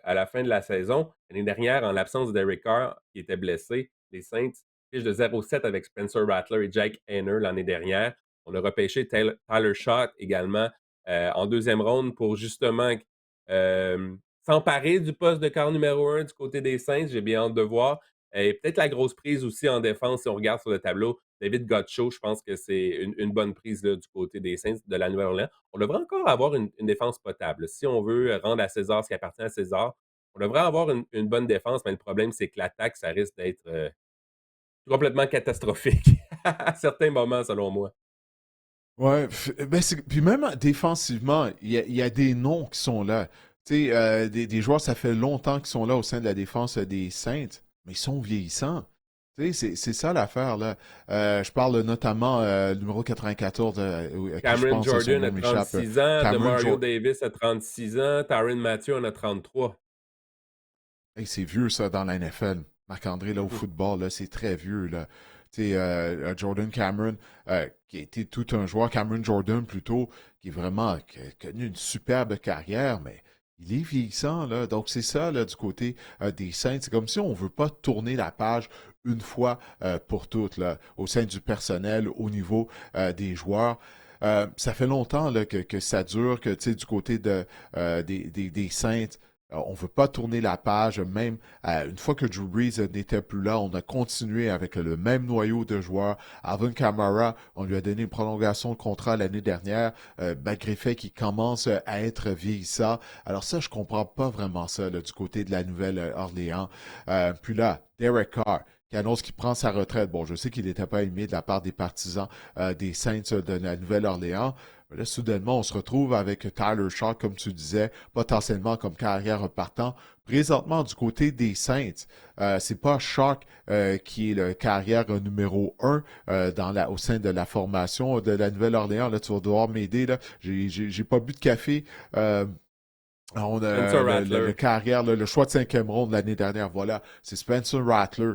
à la fin de la saison. L'année dernière, en l'absence de Derek Carr, qui était blessé, les Saints fichent de 0-7 avec Spencer Rattler et Jake Haener l'année dernière. On a repêché Tyler Schott également en deuxième ronde pour justement s'emparer du poste de quart numéro un du côté des Saints. J'ai bien hâte de voir. Et peut-être la grosse prise aussi en défense, si on regarde sur le tableau, David Godchaux, je pense que c'est une bonne prise là, du côté des Saints de la Nouvelle-Orléans. On devrait encore avoir une défense potable. Si on veut rendre à César ce qui appartient à César, on devrait avoir une bonne défense, mais le problème, c'est que l'attaque, ça risque d'être complètement catastrophique à certains moments, selon moi. Ouais, ben puis même défensivement, il y a des noms qui sont là. Tu sais, des joueurs, ça fait longtemps qu'ils sont là au sein de la défense des Saints, mais ils sont vieillissants. Tu sais, c'est ça l'affaire, là. Je parle notamment numéro 94, à qui je Cameron pense, son Jordan nom a m'échappe, 36 ans, Cameron Demario Jordan. Davis a 36 ans, Tyrann Mathieu en a 33. Hey, c'est vieux, ça, dans la NFL. Marc-André, là, au Mhm. football, là, c'est très vieux, là. Tu sais, Jordan Cameron, qui a été tout un joueur, Cameron Jordan, plutôt, qui a connu une superbe carrière, mais il est vieillissant, là. Donc, c'est ça, là, du côté des Saints. C'est comme si on veut pas tourner la page une fois pour toutes, là, au sein du personnel, au niveau des joueurs. Ça fait longtemps là, que ça dure, que tu sais, du côté des Saints, on ne veut pas tourner la page, même une fois que Drew Brees n'était plus là, on a continué avec le même noyau de joueurs. Alvin Kamara, on lui a donné une prolongation de contrat l'année dernière, malgré le fait qu'il commence à être vieillissant. Alors ça, je comprends pas vraiment ça là, du côté de la Nouvelle-Orléans. Puis là, Derek Carr, qui annonce qu'il prend sa retraite. Bon, je sais qu'il n'était pas aimé de la part des partisans des Saints de la Nouvelle-Orléans. Mais là, soudainement, on se retrouve avec Tyler Shaw, comme tu disais, potentiellement comme carrière repartant. Présentement, du côté des Saints, c'est pas Shock qui est le carrière numéro un au sein de la formation de la Nouvelle-Orléans. Là, tu vas devoir m'aider. Là. J'ai pas bu de café. On a Spencer le Rattler. carrière, le choix de cinquième ronde l'année dernière, voilà. C'est Spencer Rattler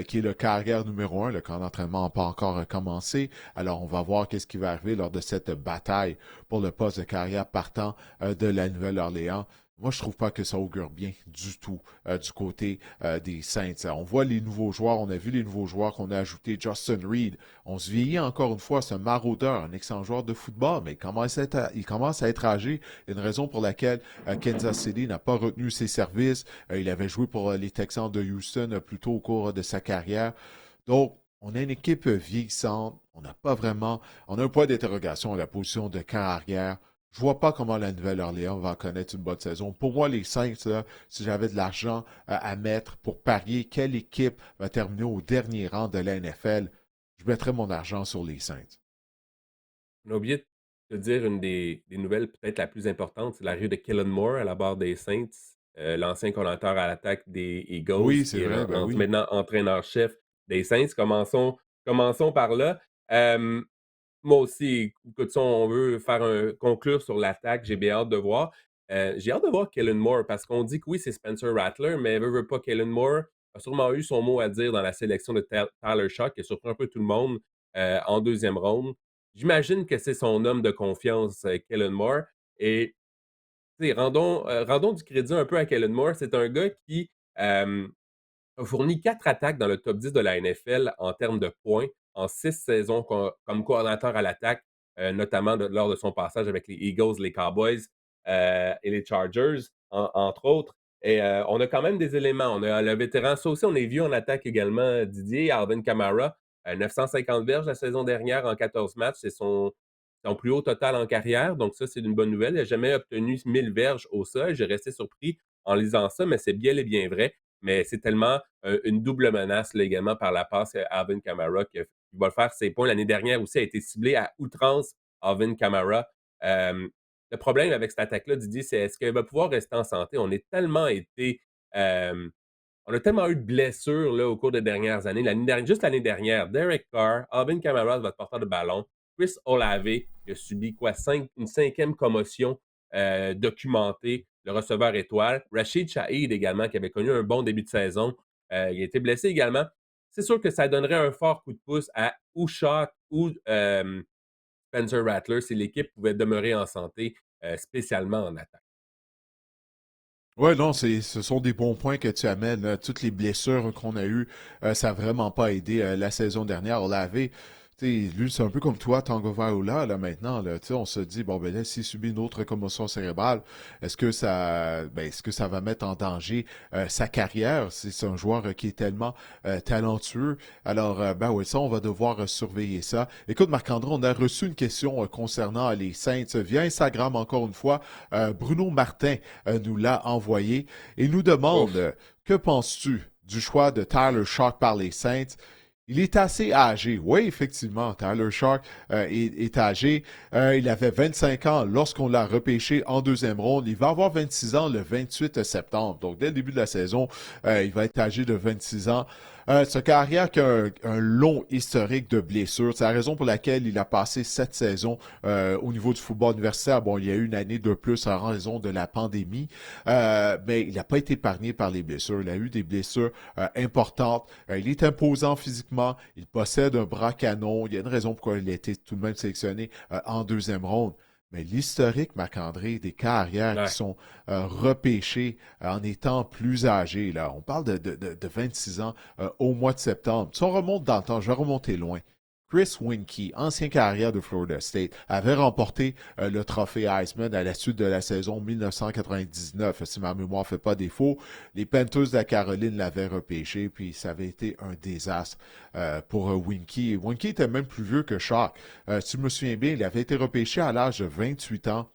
qui est le carrière numéro un. Le camp d'entraînement n'a pas encore commencé. Alors, on va voir qu'est-ce qui va arriver lors de cette bataille pour le poste de carrière partant de la Nouvelle-Orléans. Moi, je trouve pas que ça augure bien du tout du côté des Saints. On voit les nouveaux joueurs, on a vu les nouveaux joueurs qu'on a ajoutés. Justin Reed, on se vieillit encore une fois, c'est un maraudeur, un excellent joueur de football, mais il commence à être âgé. Il y a une raison pour laquelle Kansas City n'a pas retenu ses services. Il avait joué pour les Texans de Houston plus tôt au cours de sa carrière. Donc, on a une équipe vieillissante. On n'a pas vraiment. On a un point d'interrogation à la position de camp arrière. Je vois pas comment la Nouvelle-Orléans va connaître une bonne saison. Pour moi, les Saints, là, si j'avais de l'argent à mettre pour parier quelle équipe va terminer au dernier rang de la NFL, je mettrais mon argent sur les Saints. On a oublié de te dire une des nouvelles peut-être la plus importante, c'est l'arrivée de Kellen Moore à la barre des Saints, l'ancien coordonnateur à l'attaque des Eagles, Oui, c'est qui est vrai, ben rendu oui. maintenant entraîneur-chef des Saints. Commençons par là. Moi aussi, écoute, si on veut conclure sur l'attaque, j'ai bien hâte de voir. J'ai hâte de voir Kellen Moore parce qu'on dit que oui, c'est Spencer Rattler, mais veut pas, Kellen Moore a sûrement eu son mot à dire dans la sélection de Tyler Shaw, qui a surpris un peu tout le monde en deuxième ronde. J'imagine que c'est son homme de confiance, Kellen Moore. Et tu sais, rendons du crédit un peu à Kellen Moore. C'est un gars qui a fourni 4 attaques dans le top 10 de la NFL en termes de points en 6 saisons comme coordinateur à l'attaque, notamment lors de son passage avec les Eagles, les Cowboys et les Chargers, entre autres. Et on a quand même des éléments. On a le vétéran, ça aussi, on est vieux en attaque également, Didier, Alvin Kamara, 950 verges la saison dernière en 14 matchs. C'est son plus haut total en carrière. Donc, ça, c'est une bonne nouvelle. Il n'a jamais obtenu 1000 verges au sol. J'ai resté surpris en lisant ça, mais c'est bien et bien vrai. Mais c'est tellement une double menace là, également par la passe Alvin Kamara qui va faire ses points. L'année dernière aussi a été ciblé à outrance Alvin Kamara. Euh, le problème avec cette attaque-là, Didier, c'est est-ce qu'elle va pouvoir rester en santé? On est tellement été euh, on a tellement eu de blessures là, au cours des dernières années. Juste l'année dernière, Derek Carr, Alvin Kamara, votre porteur de ballon, Chris Olave, qui a subi quoi, une cinquième commotion documentée, le receveur étoile. Rashid Shaheed également, qui avait connu un bon début de saison, il a été blessé également. C'est sûr que ça donnerait un fort coup de pouce à ou Shock ou Spencer Rattler si l'équipe pouvait demeurer en santé, spécialement en attaque. Ouais, non, ce sont des bons points que tu amènes. Toutes les blessures qu'on a eues, ça n'a vraiment pas aidé la saison dernière. On l'avait. Lui, c'est un peu comme toi, Tango Vaoula, là, maintenant. Là, on se dit, bon, ben là, s'il subit une autre commotion cérébrale, est-ce que ça va mettre en danger sa carrière? C'est un joueur qui est tellement talentueux. Alors, ben oui, ça, on va devoir surveiller ça. Écoute, Marc-André, on a reçu une question concernant les Saints via Instagram, encore une fois. Bruno Martin nous l'a envoyé et nous demande Ouf. que penses-tu du choix de Tyler Shock par les Saints? Il est assez âgé. Oui, effectivement, Tyler Shark est âgé. Il avait 25 ans lorsqu'on l'a repêché en deuxième ronde. Il va avoir 26 ans le 28 septembre. Donc, dès le début de la saison, il va être âgé de 26 ans. Sa carrière qui a un long historique de blessures. C'est la raison pour laquelle il a passé 7 saisons au niveau du football universitaire. Bon, il y a eu une année de plus en raison de la pandémie, mais il n'a pas été épargné par les blessures. Il a eu des blessures importantes. Il est imposant physiquement. Il possède un bras canon. Il y a une raison pourquoi il a été tout de même sélectionné en deuxième ronde. Mais l'historique, Marc-André, des carrières qui Ouais. sont repêchées en étant plus âgés, là, on parle de 26 ans au mois de septembre. Si on remonte dans le temps, je vais remonter loin. Chris Winkie, ancien carrière de Florida State, avait remporté le trophée Heisman à la suite de la saison 1999. Si ma mémoire ne fait pas défaut, les Panthers de la Caroline l'avaient repêché, puis ça avait été un désastre pour Winkie. Winkie était même plus vieux que Shark. Si je me souviens bien, il avait été repêché à l'âge de 28 ans.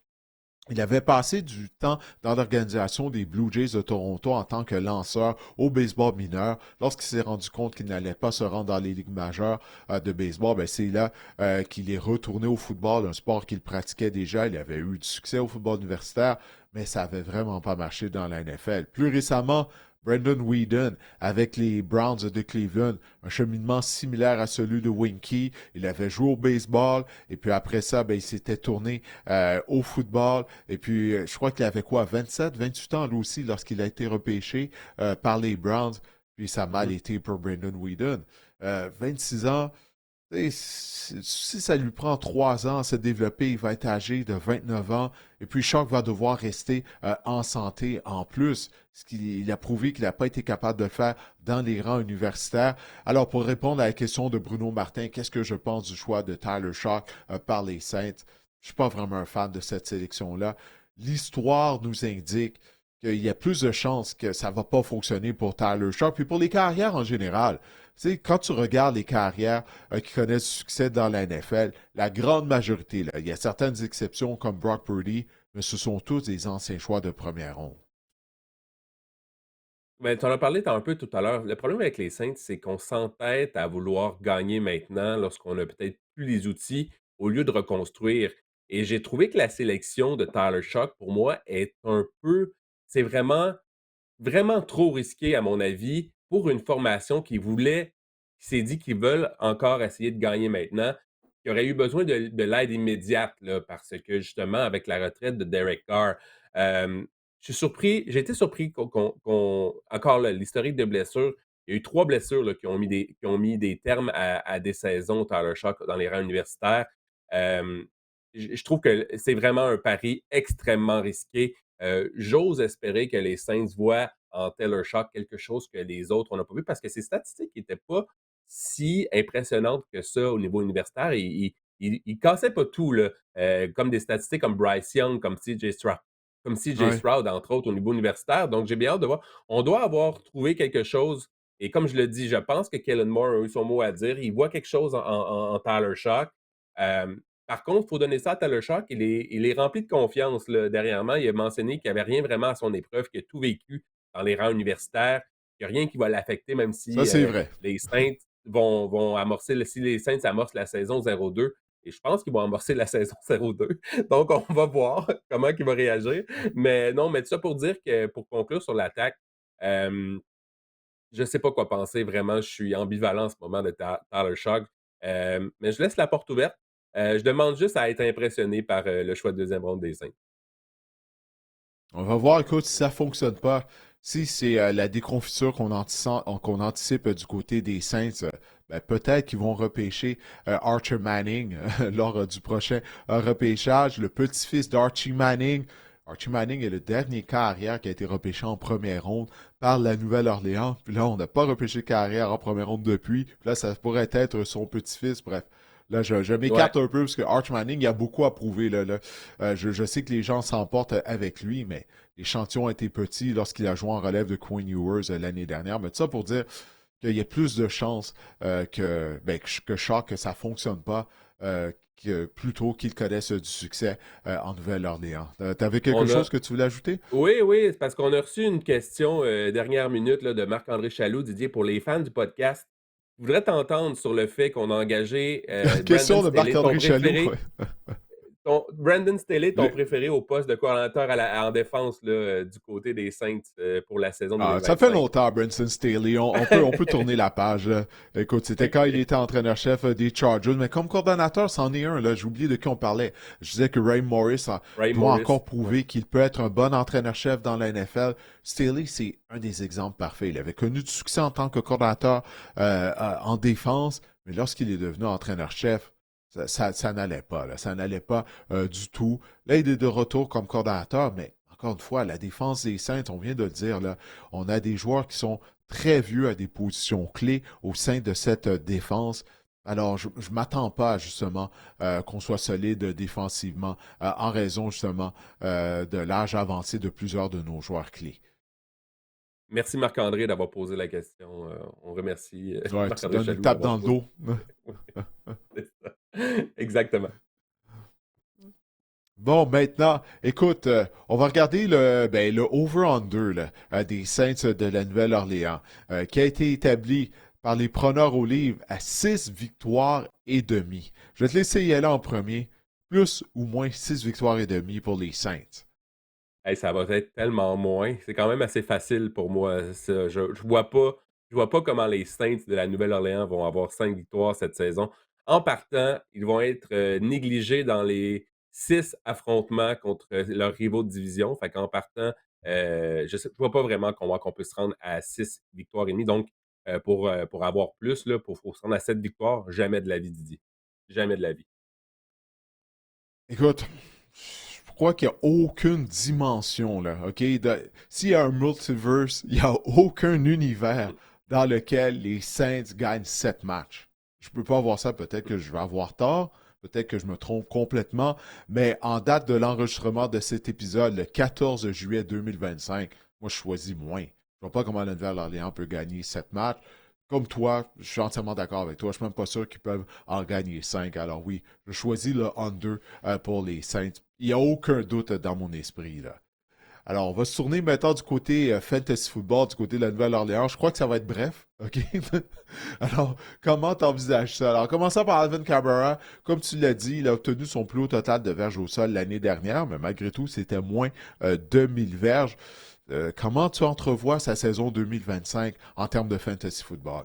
Il avait passé du temps dans l'organisation des Blue Jays de Toronto en tant que lanceur au baseball mineur. Lorsqu'il s'est rendu compte qu'il n'allait pas se rendre dans les ligues majeures de baseball, ben c'est là qu'il est retourné au football, un sport qu'il pratiquait déjà. Il avait eu du succès au football universitaire, mais ça avait vraiment pas marché dans la NFL. Plus récemment, Brandon Whedon avec les Browns de Cleveland, un cheminement similaire à celui de Winkie. Il avait joué au baseball et puis après ça, ben, il s'était tourné au football. Et puis, je crois qu'il avait quoi, 27, 28 ans lui aussi lorsqu'il a été repêché par les Browns. Puis ça a mal Mhm. été pour Brandon Whedon. 26 ans, si ça lui prend 3 ans à se développer, il va être âgé de 29 ans. Et puis, Shock va devoir rester en santé en plus, ce qu'il a prouvé qu'il n'a pas été capable de le faire dans les rangs universitaires. Alors, pour répondre à la question de Bruno Martin, qu'est-ce que je pense du choix de Tyler Shock par les Saints? Je ne suis pas vraiment un fan de cette sélection-là. L'histoire nous indique qu'il y a plus de chances que ça ne va pas fonctionner pour Tyler Shock, puis pour les carrières en général. Tu sais, quand tu regardes les carrières qui connaissent du succès dans la NFL, la grande majorité, là, il y a certaines exceptions comme Brock Purdy, mais ce sont tous des anciens choix de première ronde. Ben, tu en as parlé un peu tout à l'heure. Le problème avec les Saints, c'est qu'on s'entête à vouloir gagner maintenant lorsqu'on a peut-être plus les outils au lieu de reconstruire. Et j'ai trouvé que la sélection de Tyler Shock, pour moi, est un peu. C'est vraiment trop risqué, à mon avis, pour une formation qui s'est dit qu'ils veulent encore essayer de gagner maintenant, qui aurait eu besoin de l'aide immédiate, là, parce que justement, avec la retraite de Derek Carr, j'ai été surpris encore là, l'historique de blessures. Il y a eu 3 blessures là, qui ont mis des termes à des saisons Tyler Shock dans les rangs universitaires. Euh, je trouve que c'est vraiment un pari extrêmement risqué. J'ose espérer que les Saints voient en Taylor Shock quelque chose que les autres n'ont pas vu parce que ses statistiques n'étaient pas si impressionnantes que ça au niveau universitaire. Il cassait pas tout, là, comme des statistiques comme Bryce Young, comme CJ Ouais. Stroud, entre autres, au niveau universitaire. Donc, j'ai bien hâte de voir. On doit avoir trouvé quelque chose. Et comme je le dis, je pense que Kellen Moore a eu son mot à dire. Il voit quelque chose en Tyler Shock. Euh, Par contre, il faut donner ça à Tyler Shock. Il est rempli de confiance là, derrière. Il a mentionné qu'il n'y avait rien vraiment à son épreuve, qu'il a tout vécu dans les rangs universitaires, qu'il n'y a rien qui va l'affecter, même Ça, si c'est vrai. les Saints vont amorcer, si les Saints amorcent la saison 0-2. Et je pense qu'ils vont amorcer la saison 0-2. Donc, on va voir comment il va réagir. Mais non, mais tout ça pour dire que, pour conclure sur l'attaque, euh, je sais pas quoi penser vraiment. Je suis ambivalent en ce moment de Tyler Shock. Mais je laisse la porte ouverte. Je demande juste à être impressionné par le choix de deuxième ronde des Saints. On va voir, écoute, si ça fonctionne pas, si c'est la déconfiture qu'on anticipe du côté des Saints, ben, peut-être qu'ils vont repêcher Archer Manning lors du prochain repêchage, le petit-fils d'Archie Manning. Archie Manning est le dernier carrière qui a été repêché en première ronde par la Nouvelle-Orléans. Puis là, on n'a pas repêché carrière en première ronde depuis. Puis là, ça pourrait être son petit-fils. Bref, là, je Ouais. m'écarte un peu parce que Arch Manning, il a beaucoup à prouver. Là. Je sais que les gens s'emportent avec lui, mais l'échantillon a été petit lorsqu'il a joué en relève de Quinn Ewers l'année dernière. Mais tout ça pour dire qu'il y a plus de chances que Shock, que ça ne fonctionne pas, plutôt qu'il connaisse du succès en Nouvelle-Orléans. Tu avais quelque On a chose que tu voulais ajouter? Oui, oui, c'est parce qu'on a reçu une question dernière minute là, de Marc-André Chaloux, Didier, pour les fans du podcast. Je voudrais t'entendre sur le fait qu'on a engagé Brandon Question de Staley, ton Marc-André Chaloux. préféré, Brandon Staley, ton Le- préféré au poste de coordinateur en défense là, du côté des Saints pour la saison Ah, ça fait 2025. longtemps, Branson Staley. On peut tourner la page. Là. Écoute, c'était quand il était entraîneur-chef des Chargers, mais comme coordonnateur, c'en est un. Là. J'ai oublié de qui on parlait. Je disais que Ray Morris Ray doit Morris. encore prouver qu'il peut être un bon entraîneur-chef dans la NFL. Staley, c'est un des exemples parfaits. Il avait connu du succès en tant que coordonnateur en défense, mais lorsqu'il est devenu entraîneur-chef, ça n'allait pas. Là. Ça n'allait pas du tout. Là, il est de retour comme coordonnateur, mais encore une fois, la défense des Saints, on vient de le dire, là, on a des joueurs qui sont très vieux à des positions clés au sein de cette défense. Alors, je ne m'attends pas justement qu'on soit solide défensivement en raison justement de l'âge avancé de plusieurs de nos joueurs clés. Merci Marc-André d'avoir posé la question. On remercie Ouais, tu te Marc-André donnes une Chaloux tape d'avoir dans le posé. dos. C'est ça. Exactement. Bon, maintenant, écoute, on va regarder le over-under là, des Saints de la Nouvelle-Orléans, qui a été établi par les preneurs au livre à 6 victoires et demi. Je vais te laisser y aller en premier. Plus ou moins 6 victoires et demi pour les Saints. Hey, ça va être tellement moins. C'est quand même assez facile pour moi, ça. Je vois pas comment les Saints de la Nouvelle-Orléans vont avoir 5 victoires cette saison. En partant, ils vont être, négligés dans les 6 affrontements contre, leurs rivaux de division. Fait qu'en partant, je vois pas vraiment comment qu'on peut se rendre à 6 victoires et demie. Donc, pour avoir plus là, faut se rendre à 7 victoires, jamais de la vie, Didier. Jamais de la vie. Écoute, je crois qu'il n'y a aucune dimension, là, OK? S'il y a un multiverse, il n'y a aucun univers dans lequel les Saints gagnent 7 matchs. Je peux pas voir ça, peut-être que je vais avoir tort, peut-être que je me trompe complètement, mais en date de l'enregistrement de cet épisode, le 14 juillet 2025, moi je choisis moins. Je ne vois pas comment le Nouvelle-Orléans peut gagner 7 matchs. Comme toi, je suis entièrement d'accord avec toi. Je ne suis même pas sûr qu'ils peuvent en gagner 5. Alors oui, je choisis le under pour les Saints. Il n'y a aucun doute dans mon esprit, là. Alors, on va se tourner maintenant du côté Fantasy Football, du côté de la Nouvelle-Orléans. Je crois que ça va être bref, OK? Alors, comment t'envisages ça? Alors, commençons par Alvin Kamara. Comme tu l'as dit, il a obtenu son plus haut total de verges au sol l'année dernière, mais malgré tout, c'était moins 2000 verges. Comment tu entrevois sa saison 2025 en termes de Fantasy Football?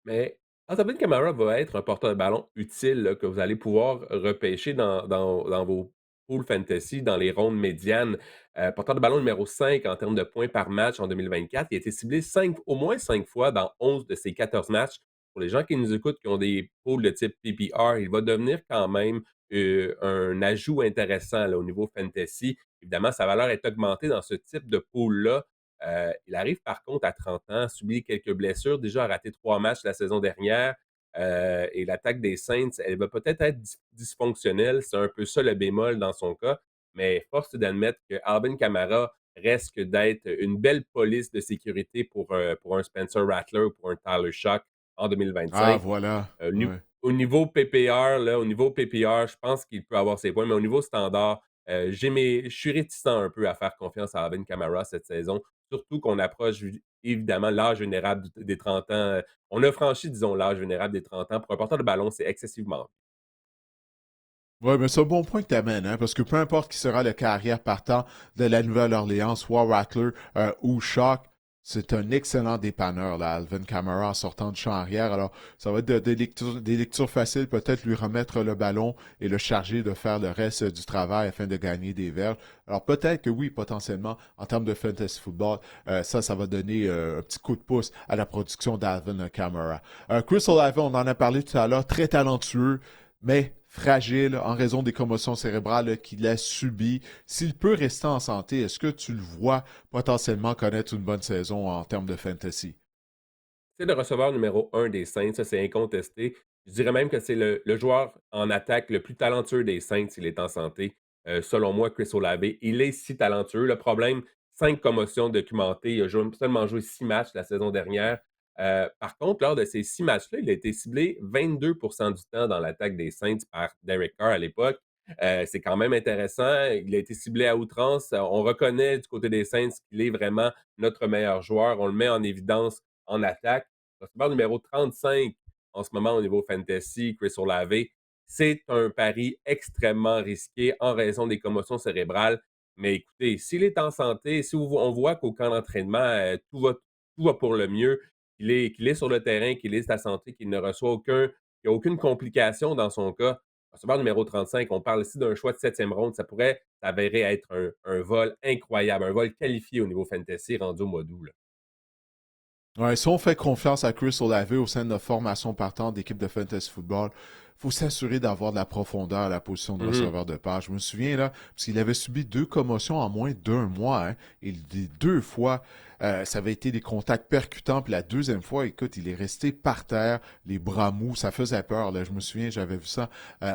Mais Alvin Kamara va être un porteur de ballon utile là, que vous allez pouvoir repêcher dans vos pools fantasy, dans les rondes médianes. Porteur de ballon numéro 5 en termes de points par match en 2024. Il a été ciblé au moins 5 fois dans 11 de ses 14 matchs. Pour les gens qui nous écoutent, qui ont des pools de type PPR, il va devenir quand même un ajout intéressant là, au niveau fantasy. Évidemment, sa valeur est augmentée dans ce type de pool-là. Il arrive par contre à 30 ans, a subi quelques blessures, déjà a raté 3 matchs la saison dernière. Et l'attaque des Saints, elle va peut-être être dysfonctionnelle. C'est un peu ça le bémol dans son cas. Mais force est d'admettre que Alvin Kamara risque d'être une belle police de sécurité pour un Spencer Rattler ou pour un Tyler Shock en Ah, 2025. voilà. Ouais. Au niveau PPR, je pense qu'il peut avoir ses points, mais au niveau standard, je suis réticent un peu à faire confiance à Alvin Kamara cette saison, surtout qu'on approche évidemment l'âge vénérable des 30 ans. On a franchi, disons, l'âge vénérable des 30 ans. Pour un porteur de ballon, c'est excessivement. Oui, mais c'est un bon point que tu amènes, hein, parce que peu importe qui sera le carrière partant de la Nouvelle-Orléans, soit Rattler ou Shock, C'est un excellent dépanneur, là, Alvin Kamara, en sortant du champ arrière. Alors, ça va être des lectures faciles, peut-être lui remettre le ballon et le charger de faire le reste du travail afin de gagner des verges. Alors, peut-être que oui, potentiellement, en termes de fantasy football, ça va donner un petit coup de pouce à la production d'Alvin Kamara. Chris Olave, on en a parlé tout à l'heure, très talentueux, mais fragile en raison des commotions cérébrales qu'il a subies. S'il peut rester en santé, est-ce que tu le vois potentiellement connaître une bonne saison en termes de fantasy? C'est le receveur numéro un des Saints, ça c'est incontesté. Je dirais même que c'est le joueur en attaque le plus talentueux des Saints s'il est en santé. Selon moi, Chris Olave, il est si talentueux. Le problème, 5 commotions documentées. Il a seulement joué 6 matchs la saison dernière. Par contre, lors de ces 6 matchs-là, il a été ciblé 22 du temps dans l'attaque des Saints par Derek Carr à l'époque. C'est quand même intéressant. Il a été ciblé à outrance. On reconnaît du côté des Saints qu'il est vraiment notre meilleur joueur. On le met en évidence en attaque. Receveur numéro 35 en ce moment au niveau fantasy, Chris Olave. C'est un pari extrêmement risqué en raison des commotions cérébrales. Mais écoutez, s'il est en santé, si on voit qu'au camp d'entraînement, tout va pour le mieux, qu'il est sur le terrain, qu'il est sa santé, qu'il ne reçoit aucun, qu'il n'y a aucune complication dans son cas, receveur numéro 35, on parle ici d'un choix de septième ronde, ça pourrait s'avérer être un vol incroyable, un vol qualifié au niveau fantasy rendu au mois d'août. Là. Ouais, si on fait confiance à Chris Olave au sein de notre formation partante d'équipe de fantasy football, faut s'assurer d'avoir de la profondeur à la position de Mhm. receveur de passe. Je me souviens là, parce qu'il avait subi 2 commotions en moins d'1 mois, hein, et les 2 fois, ça avait été des contacts percutants. Puis la deuxième fois, écoute, il est resté par terre, les bras mous, ça faisait peur. Là, je me souviens, j'avais vu ça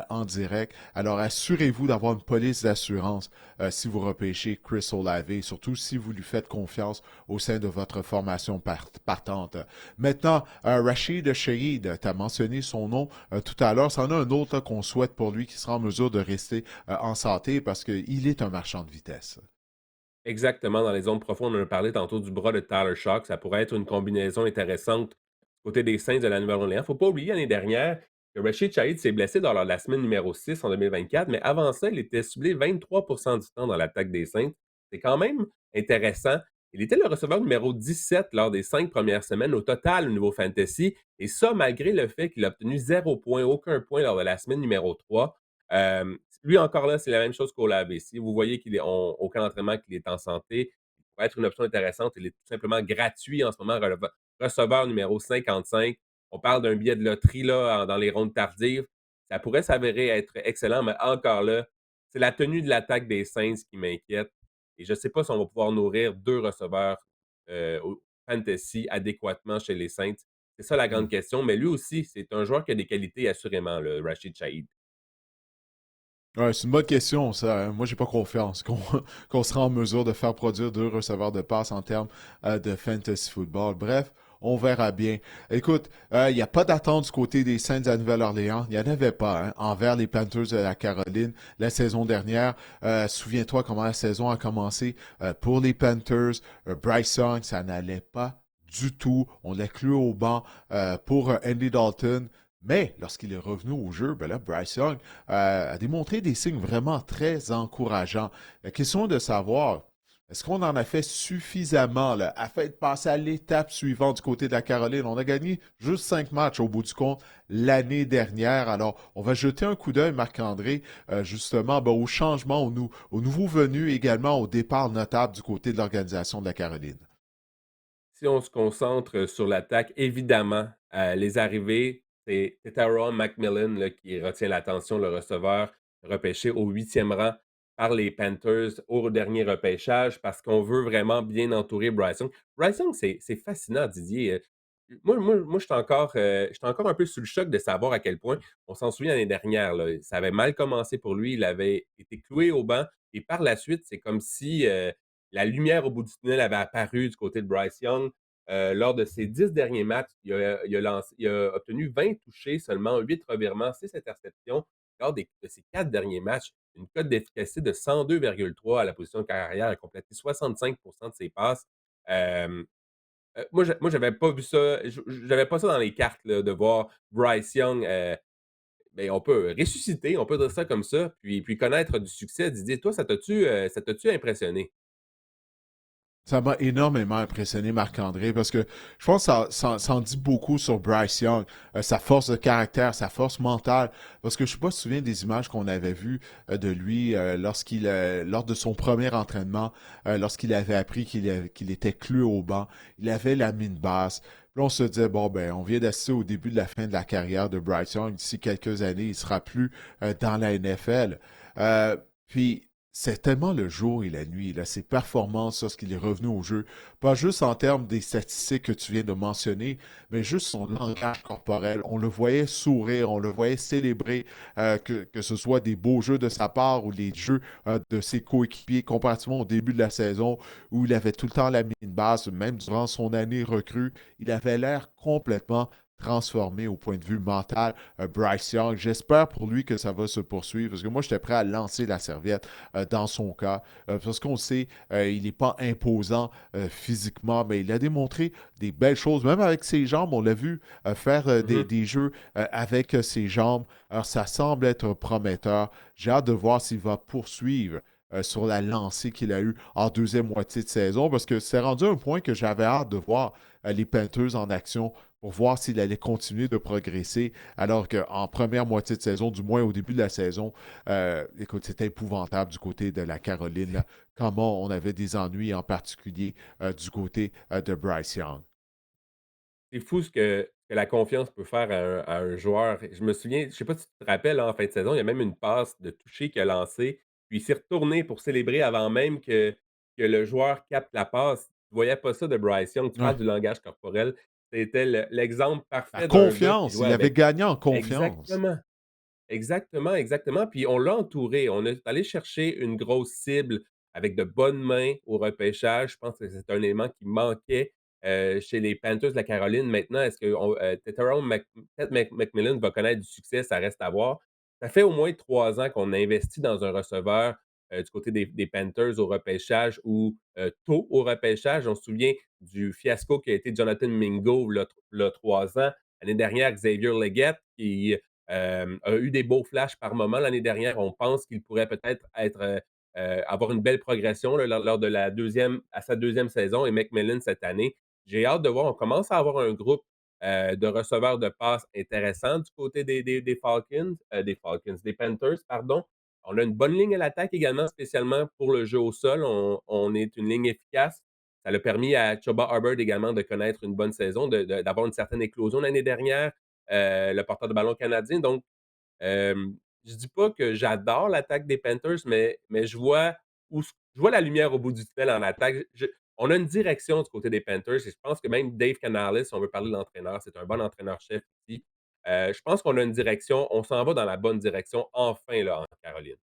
en direct. Alors assurez-vous d'avoir une police d'assurance si vous repêchez Chris Olave, surtout si vous lui faites confiance au sein de votre formation partante. Maintenant, Rachid Shaheed, tu as mentionné son nom tout à l'heure. C'en a un autre qu'on souhaite pour lui qui sera en mesure de rester en santé parce qu'il est un marchand de vitesse. Exactement, dans les zones profondes, on a parlé tantôt du bras de Tyler Shock. Ça pourrait être une combinaison intéressante côté des Saints de la Nouvelle-Orléans. Il ne faut pas oublier l'année dernière que Rashid Shaheed s'est blessé lors de la semaine numéro 6 en 2024, mais avant ça, il était ciblé 23 du temps dans l'attaque des Saints. C'est quand même intéressant. Il était le receveur numéro 17 lors des 5 premières semaines au total au niveau fantasy, et ça malgré le fait qu'il a obtenu 0 point, aucun point lors de la semaine numéro 3. Lui encore là, c'est la même chose qu'Olave. Si vous voyez qu'il est au camp d'entraînement, qu'il est en santé, il pourrait être une option intéressante. Il est tout simplement gratuit en ce moment, receveur numéro 55. On parle d'un billet de loterie là, dans les rondes tardives. Ça pourrait s'avérer être excellent, mais encore là, c'est la tenue de l'attaque des Saints qui m'inquiète. Et je ne sais pas si on va pouvoir nourrir 2 receveurs au fantasy adéquatement chez les Saints. C'est ça la Hmm. grande question. Mais lui aussi, c'est un joueur qui a des qualités, assurément, le Rashid Shaheed. Ouais, c'est une bonne question, ça. Moi, j'ai pas confiance qu'on sera en mesure de faire produire 2 receveurs de passe en termes de fantasy football. Bref, on verra bien. Écoute, il n'y a pas d'attente du côté des Saints de la Nouvelle-Orléans. Il n'y en avait pas envers les Panthers de la Caroline la saison dernière. Souviens-toi comment la saison a commencé pour les Panthers. Bryce Young, ça n'allait pas du tout. On l'a cloué au banc pour Andy Dalton. Mais lorsqu'il est revenu au jeu, ben là, Bryce Young a démontré des signes vraiment très encourageants. La question est de savoir, est-ce qu'on en a fait suffisamment là, afin de passer à l'étape suivante du côté de la Caroline? On a gagné juste 5 matchs au bout du compte l'année dernière. Alors, on va jeter un coup d'œil, Marc-André, justement ben, au changement, au nouveau venu également, au départ notable du côté de l'organisation de la Caroline. Si on se concentre sur l'attaque, évidemment, les arrivées, c'est Aaron McMillan là, qui retient l'attention, le receveur repêché au 8e rang par les Panthers au dernier repêchage parce qu'on veut vraiment bien entourer Bryce Young. Bryce Young, c'est fascinant, Didier. Moi je suis encore un peu sous le choc de savoir à quel point on s'en souvient l'année dernière. Là, ça avait mal commencé pour lui. Il avait été cloué au banc et par la suite, c'est comme si la lumière au bout du tunnel avait apparu du côté de Bryce Young. Lors de ses 10 derniers matchs, il a obtenu 20 touchés, seulement 8 revirements, 6 interceptions. Lors de ses 4 derniers matchs, une cote d'efficacité de 102,3 à la position de carrière. Il a complété 65 de ses passes. Euh, moi, j'avais pas vu ça. J'avais pas ça dans les cartes là, de voir Bryce Young. Ben, on peut ressusciter, on peut dire ça comme ça, puis connaître du succès. Didier, toi, ça t'a-tu impressionné? Ça m'a énormément impressionné, Marc-André, parce que je pense que ça en dit beaucoup sur Bryce Young, sa force de caractère, sa force mentale. Parce que je ne sais pas si tu te souviens des images qu'on avait vues de lui lors de son premier entraînement, lorsqu'il avait appris qu'il était cloué au banc. Il avait la mine basse. Puis là, on se disait, bon, ben, on vient d'assister au début de la fin de la carrière de Bryce Young. D'ici quelques années, il ne sera plus dans la NFL. Puis, c'est tellement le jour et la nuit, là, ses performances lorsqu'il est revenu au jeu, pas juste en termes des statistiques que tu viens de mentionner, mais juste son langage corporel. On le voyait sourire, on le voyait célébrer, que ce soit des beaux jeux de sa part ou les jeux de ses coéquipiers, comparativement au début de la saison où il avait tout le temps la mine basse, même durant son année recrue, il avait l'air complètement transformé au point de vue mental. Bryce Young, j'espère pour lui que ça va se poursuivre, parce que moi, j'étais prêt à lancer la serviette dans son cas, parce qu'on sait, il n'est pas imposant physiquement, mais il a démontré des belles choses, même avec ses jambes. On l'a vu faire Mhm. des jeux avec ses jambes. Alors, ça semble être prometteur. J'ai hâte de voir s'il va poursuivre sur la lancée qu'il a eue en deuxième moitié de saison, parce que c'est rendu un point que j'avais hâte de voir les Panthers en action pour voir s'il allait continuer de progresser, alors qu'en première moitié de saison, du moins au début de la saison, écoute, c'était épouvantable du côté de la Caroline, là. Comment on avait des ennuis, en particulier du côté de Bryce Young. C'est fou ce que la confiance peut faire à un joueur. Je me souviens, je ne sais pas si tu te rappelles, hein, en fin de saison, il y a même une passe de toucher qu'il a lancée, puis il s'est retourné pour célébrer avant même que le joueur capte la passe. Tu ne voyais pas ça de Bryce Young. Tu Ouais. parles du langage corporel. C'était l'exemple La parfait d'un gars qui confiance, jouait il avait avec gagné en confiance. exactement. Exactement, exactement. Puis on l'a entouré. On est allé chercher une grosse cible avec de bonnes mains au repêchage. Je pense que c'est un élément qui manquait chez les Panthers de la Caroline. Maintenant, est-ce que Tetairoa McMillan va connaître du succès? Ça reste à voir. Ça fait au moins 3 ans qu'on investit dans un receveur du côté des Panthers au repêchage ou tôt au repêchage. On se souvient du fiasco qui a été Jonathan Mingo là 3 ans. L'année dernière, Xavier Leggett, qui a eu des beaux flashs par moment l'année dernière. On pense qu'il pourrait peut-être avoir une belle progression là, lors de à sa deuxième saison et McMillan cette année. J'ai hâte de voir. On commence à avoir un groupe de receveurs de passes intéressants du côté des Panthers, pardon. On a une bonne ligne à l'attaque également, spécialement pour le jeu au sol. On est une ligne efficace. Ça a permis à Chuba Hubbard également de connaître une bonne saison, d'avoir une certaine éclosion l'année dernière, le porteur de ballon canadien. Donc, je dis pas que j'adore l'attaque des Panthers, mais je vois la lumière au bout du tunnel en attaque. On a une direction du côté des Panthers et je pense que même Dave Canales, si on veut parler de l'entraîneur, c'est un bon entraîneur-chef ici. Je pense qu'on a une direction, on s'en va dans la bonne direction enfin là en Caroline.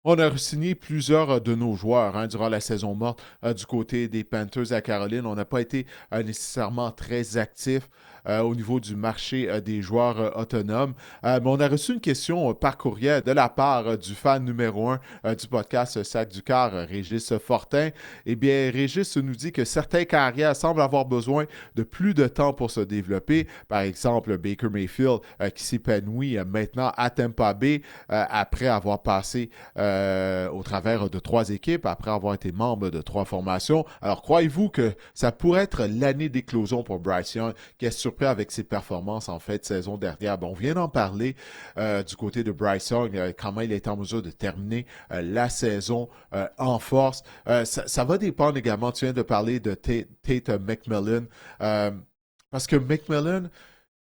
On a signé plusieurs de nos joueurs durant la saison morte du côté des Panthers à Caroline. On n'a pas été nécessairement très actifs au niveau du marché des joueurs autonomes. Mais on a reçu une question par courriel de la part du fan numéro 1 du podcast Sac du Car, Régis Fortin. Eh bien, Régis nous dit que certains carrières semblent avoir besoin de plus de temps pour se développer. Par exemple, Baker Mayfield qui s'épanouit maintenant à Tampa Bay après avoir passé au travers de 3 équipes, après avoir été membre de 3 formations. Alors, croyez-vous que ça pourrait être l'année d'éclosion pour Bryce Young, qui est surpris avec ses performances en fait de saison dernière? Bon, on vient d'en parler du côté de Bryce Young, comment il est en mesure de terminer la saison en force. Ça va dépendre également, tu viens de parler de Tate McMillan, parce que McMillan,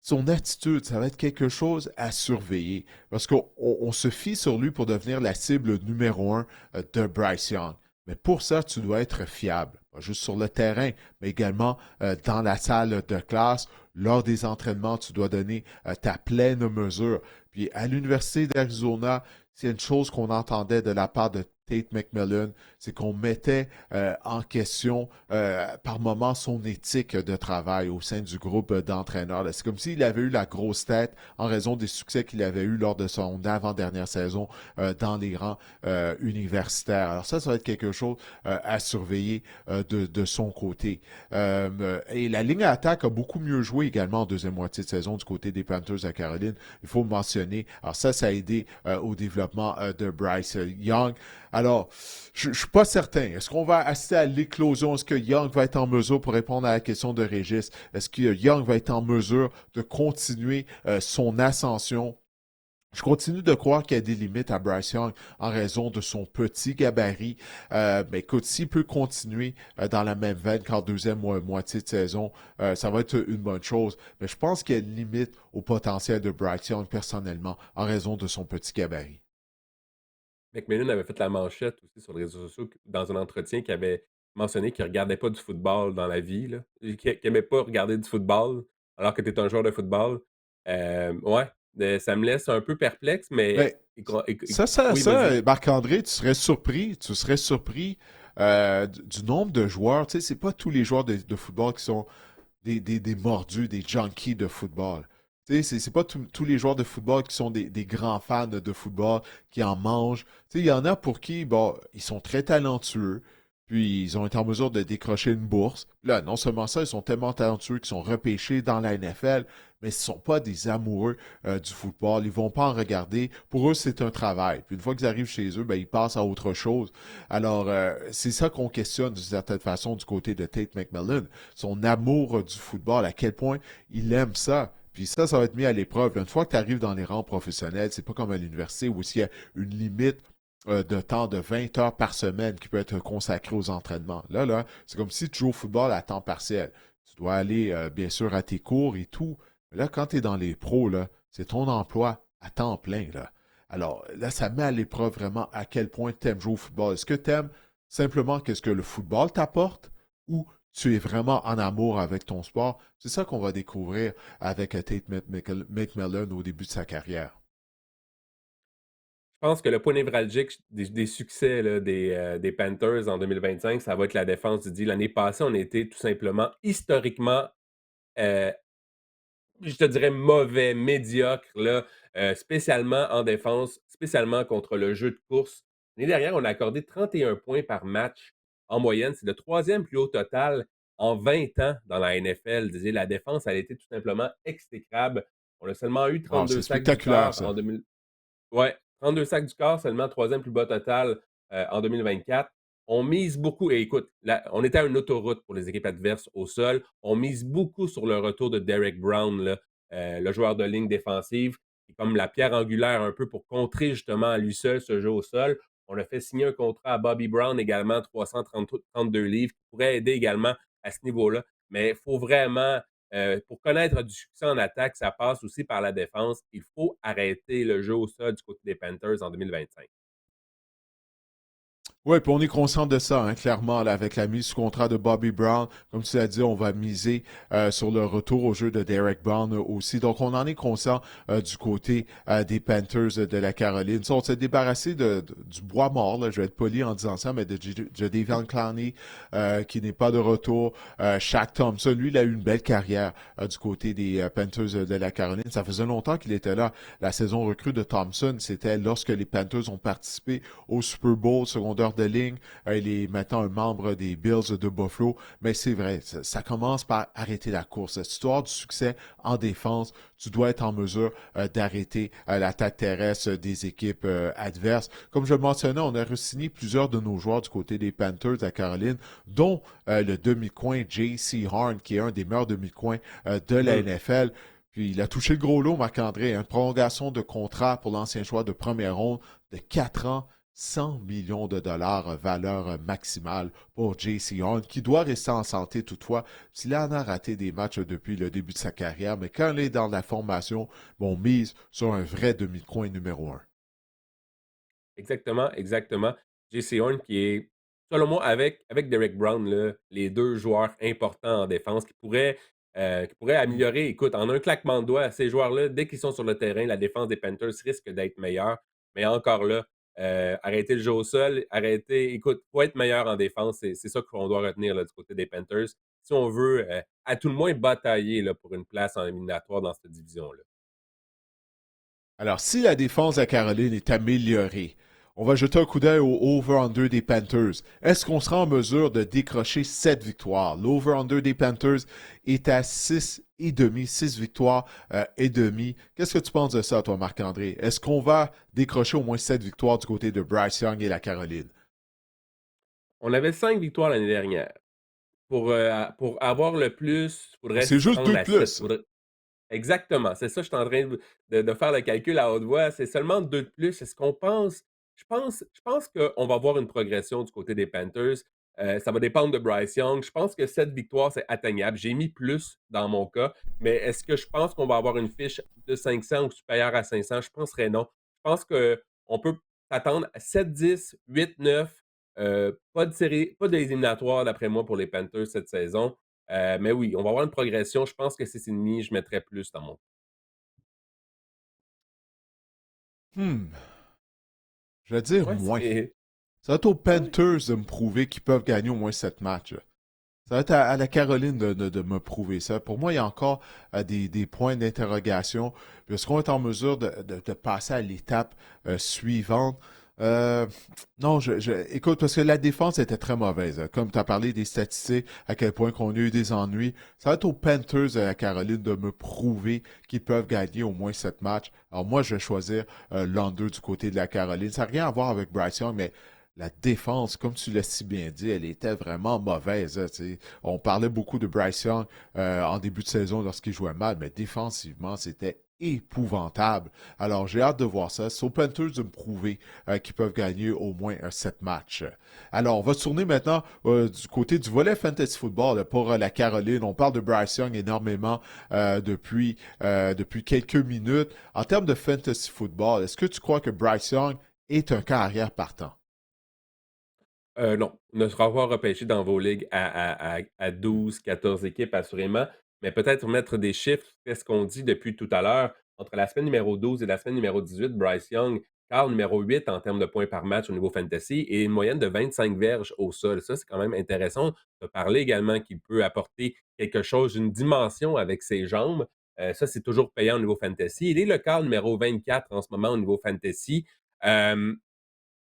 son attitude, ça va être quelque chose à surveiller. Parce qu'on se fie sur lui pour devenir la cible numéro 1 de Bryce Young. Mais pour ça, tu dois être fiable. Pas juste sur le terrain, mais également dans la salle de classe. Lors des entraînements, tu dois donner ta pleine mesure. Puis à l'Université d'Arizona, c'est une chose qu'on entendait de la part de Tate McMillan, c'est qu'on mettait en question par moment son éthique de travail au sein du groupe d'entraîneurs. C'est comme s'il avait eu la grosse tête en raison des succès qu'il avait eu lors de son avant-dernière saison dans les rangs universitaires. Alors ça va être quelque chose à surveiller de son côté. Et la ligne à attaque a beaucoup mieux joué également en deuxième moitié de saison du côté des Panthers à Caroline. Il faut le mentionner. Alors ça a aidé au développement de Bryce Young. Alors, je ne suis pas certain. Est-ce qu'on va assister à l'éclosion? Est-ce que Young va être en mesure, pour répondre à la question de Régis, est-ce que Young va être en mesure de continuer son ascension? Je continue de croire qu'il y a des limites à Bryce Young en raison de son petit gabarit. Mais écoute, s'il peut continuer dans la même veine qu'en deuxième moitié de saison, ça va être une bonne chose. Mais je pense qu'il y a une limite au potentiel de Bryce Young personnellement en raison de son petit gabarit. McMillan avait fait la manchette aussi sur les réseaux sociaux dans un entretien qui avait mentionné qu'il ne regardait pas du football dans la vie, là, et qu'il n'aimait pas regarder du football alors que tu es un joueur de football. Ouais, ça me laisse un peu perplexe, mais Mais oui, vas-y. Marc-André, tu serais surpris du nombre de joueurs. Tu sais, c'est pas tous les joueurs de football qui sont des mordus, des junkies de football. Tu sais, c'est pas tous les joueurs de football qui sont des grands fans de football, qui en mangent. Tu sais, il y en a pour qui, bon, ils sont très talentueux, puis ils ont été en mesure de décrocher une bourse. Là, non seulement ça, ils sont tellement talentueux qu'ils sont repêchés dans la NFL, mais ce ne sont pas des amoureux du football. Ils vont pas en regarder. Pour eux, c'est un travail. Puis une fois qu'ils arrivent chez eux, ben, ils passent à autre chose. Alors, c'est ça qu'on questionne d'une certaine façon du côté de Tate McMillan. Son amour du football, à quel point il aime ça. Puis ça va être mis à l'épreuve. Une fois que tu arrives dans les rangs professionnels, c'est pas comme à l'université où il y a une limite de temps de 20 heures par semaine qui peut être consacré aux entraînements. Là, c'est comme si tu joues au football à temps partiel. Tu dois aller, bien sûr, à tes cours et tout. Mais là, quand tu es dans les pros, là, c'est ton emploi à temps plein. Là. Alors là, ça met à l'épreuve vraiment à quel point tu aimes jouer au football. Est-ce que tu aimes simplement qu'est-ce que le football t'apporte ou tu es vraiment en amour avec ton sport? C'est ça qu'on va découvrir avec Tate McMillan au début de sa carrière. Je pense que le point névralgique des succès là, des Panthers en 2025, ça va être la défense du dit. L'année passée, on était tout simplement historiquement euh, je te dirais mauvais, médiocre, là, spécialement en défense, spécialement contre le jeu de course. L'année dernière, on a accordé 31 points par match en moyenne. C'est le troisième plus haut total en 20 ans dans la NFL. La défense, elle a été tout simplement exécrable. On a seulement eu Wow, 32 c'est sacs du spectaculaire, corps en ça. 2000. Ouais, 32 sacs du corps, seulement troisième plus bas total en 2024. On mise beaucoup, et écoute, là, on était à une autoroute pour les équipes adverses au sol. On mise beaucoup sur le retour de Derek Brown, là, le joueur de ligne défensive, qui est comme la pierre angulaire un peu pour contrer justement à lui seul ce jeu au sol. On a fait signer un contrat à Bobby Brown également, 332 livres, qui pourrait aider également à ce niveau-là. Mais il faut vraiment pour connaître du succès en attaque, ça passe aussi par la défense. Il faut arrêter le jeu au sol du côté des Panthers en 2025. Oui, puis on est conscient de ça, hein, clairement, là, avec la mise sous contrat de Bobby Brown. Comme tu l'as dit, on va miser sur le retour au jeu de Derek Brown aussi. Donc, on en est conscient du côté des Panthers de la Caroline. Ça, on s'est débarrassé du bois mort, là, je vais être poli en disant ça, mais de Davion Clowney, qui n'est pas de retour. Shaq Thompson, lui, il a eu une belle carrière du côté des Panthers de la Caroline. Ça faisait longtemps qu'il était là. La saison recrue de Thompson, c'était lorsque les Panthers ont participé au Super Bowl secondaire de ligne. Il est maintenant un membre des Bills de Buffalo. Mais c'est vrai, ça commence par arrêter la course. Cette histoire du succès en défense, tu dois être en mesure d'arrêter l'attaque terrestre des équipes adverses. Comme je le mentionnais, on a re-signé plusieurs de nos joueurs du côté des Panthers à Caroline, dont le demi-coin J.C. Horn, qui est un des meilleurs demi-coins de la NFL. Puis il a touché le gros lot, Marc-André. Une prolongation de contrat pour l'ancien joueur de première ronde de 4 ans, 100 millions de dollars valeur maximale pour J.C. Horn, qui doit rester en santé toutefois. S'il en a raté des matchs depuis le début de sa carrière, mais quand il est dans la formation, on mise sur un vrai demi-coin numéro un. Exactement, exactement. J.C. Horn qui est, selon moi, avec Derek Brown, là, les deux joueurs importants en défense qui pourraient améliorer. Écoute, en un claquement de doigts, ces joueurs-là, dès qu'ils sont sur le terrain, la défense des Panthers risque d'être meilleure. Mais encore là, arrêter le jeu au sol, arrêter. Écoute, il faut être meilleur en défense. C'est ça qu'on doit retenir là, du côté des Panthers. Si on veut, à tout le moins, batailler là, pour une place en éliminatoire dans cette division-là. Alors, si la défense à Caroline est améliorée, On va jeter un coup d'œil au over-under des Panthers. Est-ce qu'on sera en mesure de décrocher 7 victoires? L'over-under des Panthers est à 6 et demi, 6 victoires et demi. Qu'est-ce que tu penses de ça, toi, Marc-André? Est-ce qu'on va décrocher au moins 7 victoires du côté de Bryce Young et la Caroline? On avait 5 victoires l'année dernière. Pour avoir le plus, il faudrait C'est se juste 2 rendre de à 7. plus. Exactement, c'est ça, je suis en train de faire le calcul à haute voix. C'est seulement 2 de plus. Est-ce qu'on pense je pense qu'on va avoir une progression du côté des Panthers. Ça va dépendre de Bryce Young. Je pense que 7 victoires, c'est atteignable. J'ai mis plus dans mon cas, mais est-ce que je pense qu'on va avoir une fiche de 500 ou supérieure à 500? Je penserais non. Je pense qu'on peut s'attendre à 7-10, 8-9, pas de série, pas d'éliminatoire d'après moi pour les Panthers cette saison. Mais oui, on va avoir une progression. Je pense que 6,5, je mettrais plus dans mon. Hmm, je vais dire Ouais, moins. c'est. Ça va être aux Ouais. Panthers de me prouver qu'ils peuvent gagner au moins 7 matchs. Ça va être à la Caroline de me prouver ça. Pour moi, il y a encore des points d'interrogation. Est-ce qu'on est en mesure de passer à l'étape suivante? Euh, non, écoute, parce que la défense était très mauvaise, hein. Comme tu as parlé des statistiques, à quel point qu'on a eu des ennuis. Ça va être aux Panthers de la Caroline de me prouver qu'ils peuvent gagner au moins 7 matchs. Alors moi, je vais choisir l'under du côté de la Caroline. Ça n'a rien à voir avec Bryce Young, mais la défense, comme tu l'as si bien dit, elle était vraiment mauvaise, hein, tu sais. On parlait beaucoup de Bryce Young en début de saison lorsqu'il jouait mal, mais défensivement, c'était épouvantable. Alors, j'ai hâte de voir ça. C'est aux Panthers de me prouver qu'ils peuvent gagner au moins 7 matchs. Alors, on va se tourner maintenant du côté du volet Fantasy Football pour la Caroline. On parle de Bryce Young énormément depuis quelques minutes. En termes de Fantasy Football, est-ce que tu crois que Bryce Young est un carrière partant? Non, ne sera pas repêché dans vos ligues à 12-14 équipes, assurément. Mais peut-être mettre des chiffres, c'est ce qu'on dit depuis tout à l'heure. Entre la semaine numéro 12 et la semaine numéro 18, Bryce Young, quart numéro 8 en termes de points par match au niveau fantasy et une moyenne de 25 verges au sol. Ça, c'est quand même intéressant. De parler également qu'il peut apporter quelque chose, une dimension avec ses jambes. Ça, c'est toujours payant au niveau fantasy. Il est le quart numéro 24 en ce moment au niveau fantasy. Euh,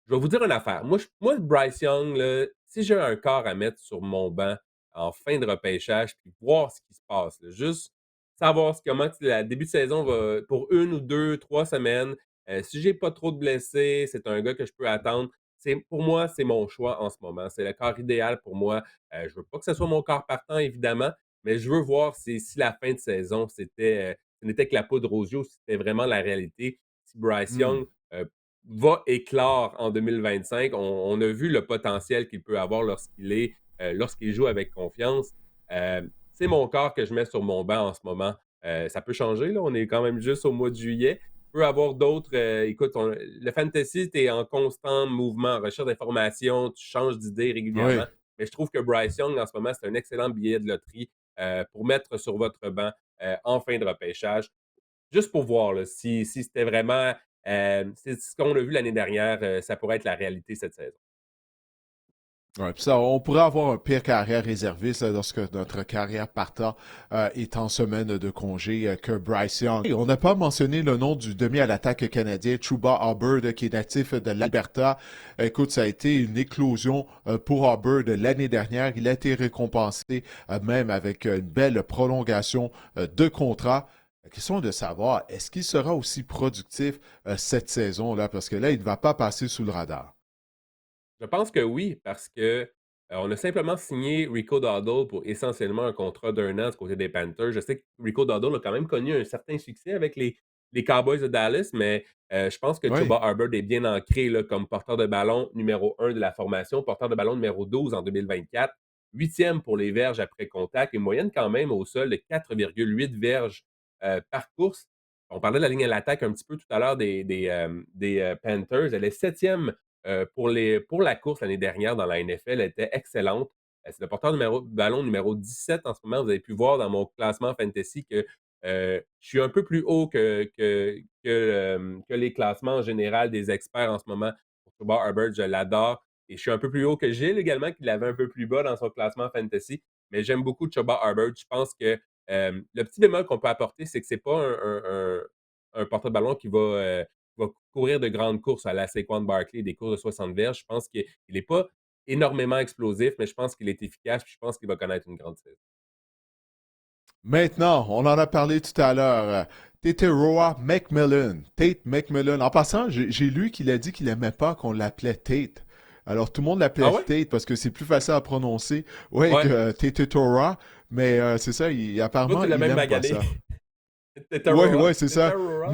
je vais vous dire une affaire. Moi, Bryce Young, là, si j'ai un corps à mettre sur mon banc en fin de repêchage, puis voir ce qui se passe, là, juste savoir comment le début de saison va pour une ou 2, 3 semaines. Si j'ai pas trop de blessés, c'est un gars que je peux attendre. Pour moi, c'est mon choix en ce moment. C'est le corps idéal pour moi. Je veux pas que ce soit mon corps partant, évidemment, mais je veux voir si la fin de saison, ce n'était que la poudre aux yeux, ou si c'était vraiment la réalité. Si Bryce Hmm. Young va éclore en 2025. On a vu le potentiel qu'il peut avoir lorsqu'il joue avec confiance. C'est mon corps que je mets sur mon banc en ce moment. Ça peut changer, là. On est quand même juste au mois de juillet. Il peut avoir d'autres. Écoute, le fantasy, tu es en constant mouvement, en recherche d'informations, tu changes d'idée régulièrement. Oui. Mais je trouve que Bryce Young, en ce moment, c'est un excellent billet de loterie pour mettre sur votre banc en fin de repêchage. Juste pour voir là, si c'était vraiment c'est ce qu'on a vu l'année dernière, ça pourrait être la réalité cette saison. Ouais, puis ça, on pourrait avoir un pire carrière réserviste là, lorsque notre carrière partant est en semaine de congé que Bryce Young. Et on n'a pas mentionné le nom du demi à l'attaque canadien, Chuba Hubbard, qui est natif de l'Alberta. Écoute, ça a été une éclosion pour Hubbard l'année dernière. Il a été récompensé même avec une belle prolongation de contrat. La question est de savoir, est-ce qu'il sera aussi productif cette saison-là? Parce que là, il ne va pas passer sous le radar. Je pense que oui, parce que, on a simplement signé Rico Dowdle pour essentiellement un contrat d'1 an du côté des Panthers. Je sais que Rico Dowdle a quand même connu un certain succès avec les Cowboys de Dallas, mais je pense que Oui. Chuba Hubbard est bien ancré là, comme porteur de ballon numéro 1 de la formation, porteur de ballon numéro 12 en 2024, 8e pour les verges après contact, une moyenne quand même au sol de 4,8 verges, par course. On parlait de la ligne à l'attaque un petit peu tout à l'heure des Panthers. Elle est 7e pour la course l'année dernière dans la NFL, elle était excellente. C'est le porteur ballon numéro 17 en ce moment. Vous avez pu voir dans mon classement fantasy que je suis un peu plus haut que les classements en général des experts en ce moment. Pour Chuba Hubbard, je l'adore. Et je suis un peu plus haut que Gilles également, qui l'avait un peu plus bas dans son classement fantasy. Mais j'aime beaucoup Chuba Hubbard. Je pense que le petit bémol qu'on peut apporter, c'est que c'est pas un porteur-ballon qui va va courir de grandes courses à la Saquon Barkley, des courses de 60 verges. Je pense qu'il n'est pas énormément explosif, mais je pense qu'il est efficace, puis je pense qu'il va connaître une grande saison. Maintenant, on en a parlé tout à l'heure. Teteroa McMillan. Tate McMillan. En passant, j'ai lu qu'il a dit qu'il n'aimait pas qu'on l'appelait Tate. Alors, tout le monde l'appelait Ah ouais? Tate parce que c'est plus facile à prononcer. Ouais, Ouais. que Teteroa. Mais c'est ça, apparemment, Tu l'as il même n'aime pas magané. ça. Teteroa. Ouais, c'est ça. Teteroa.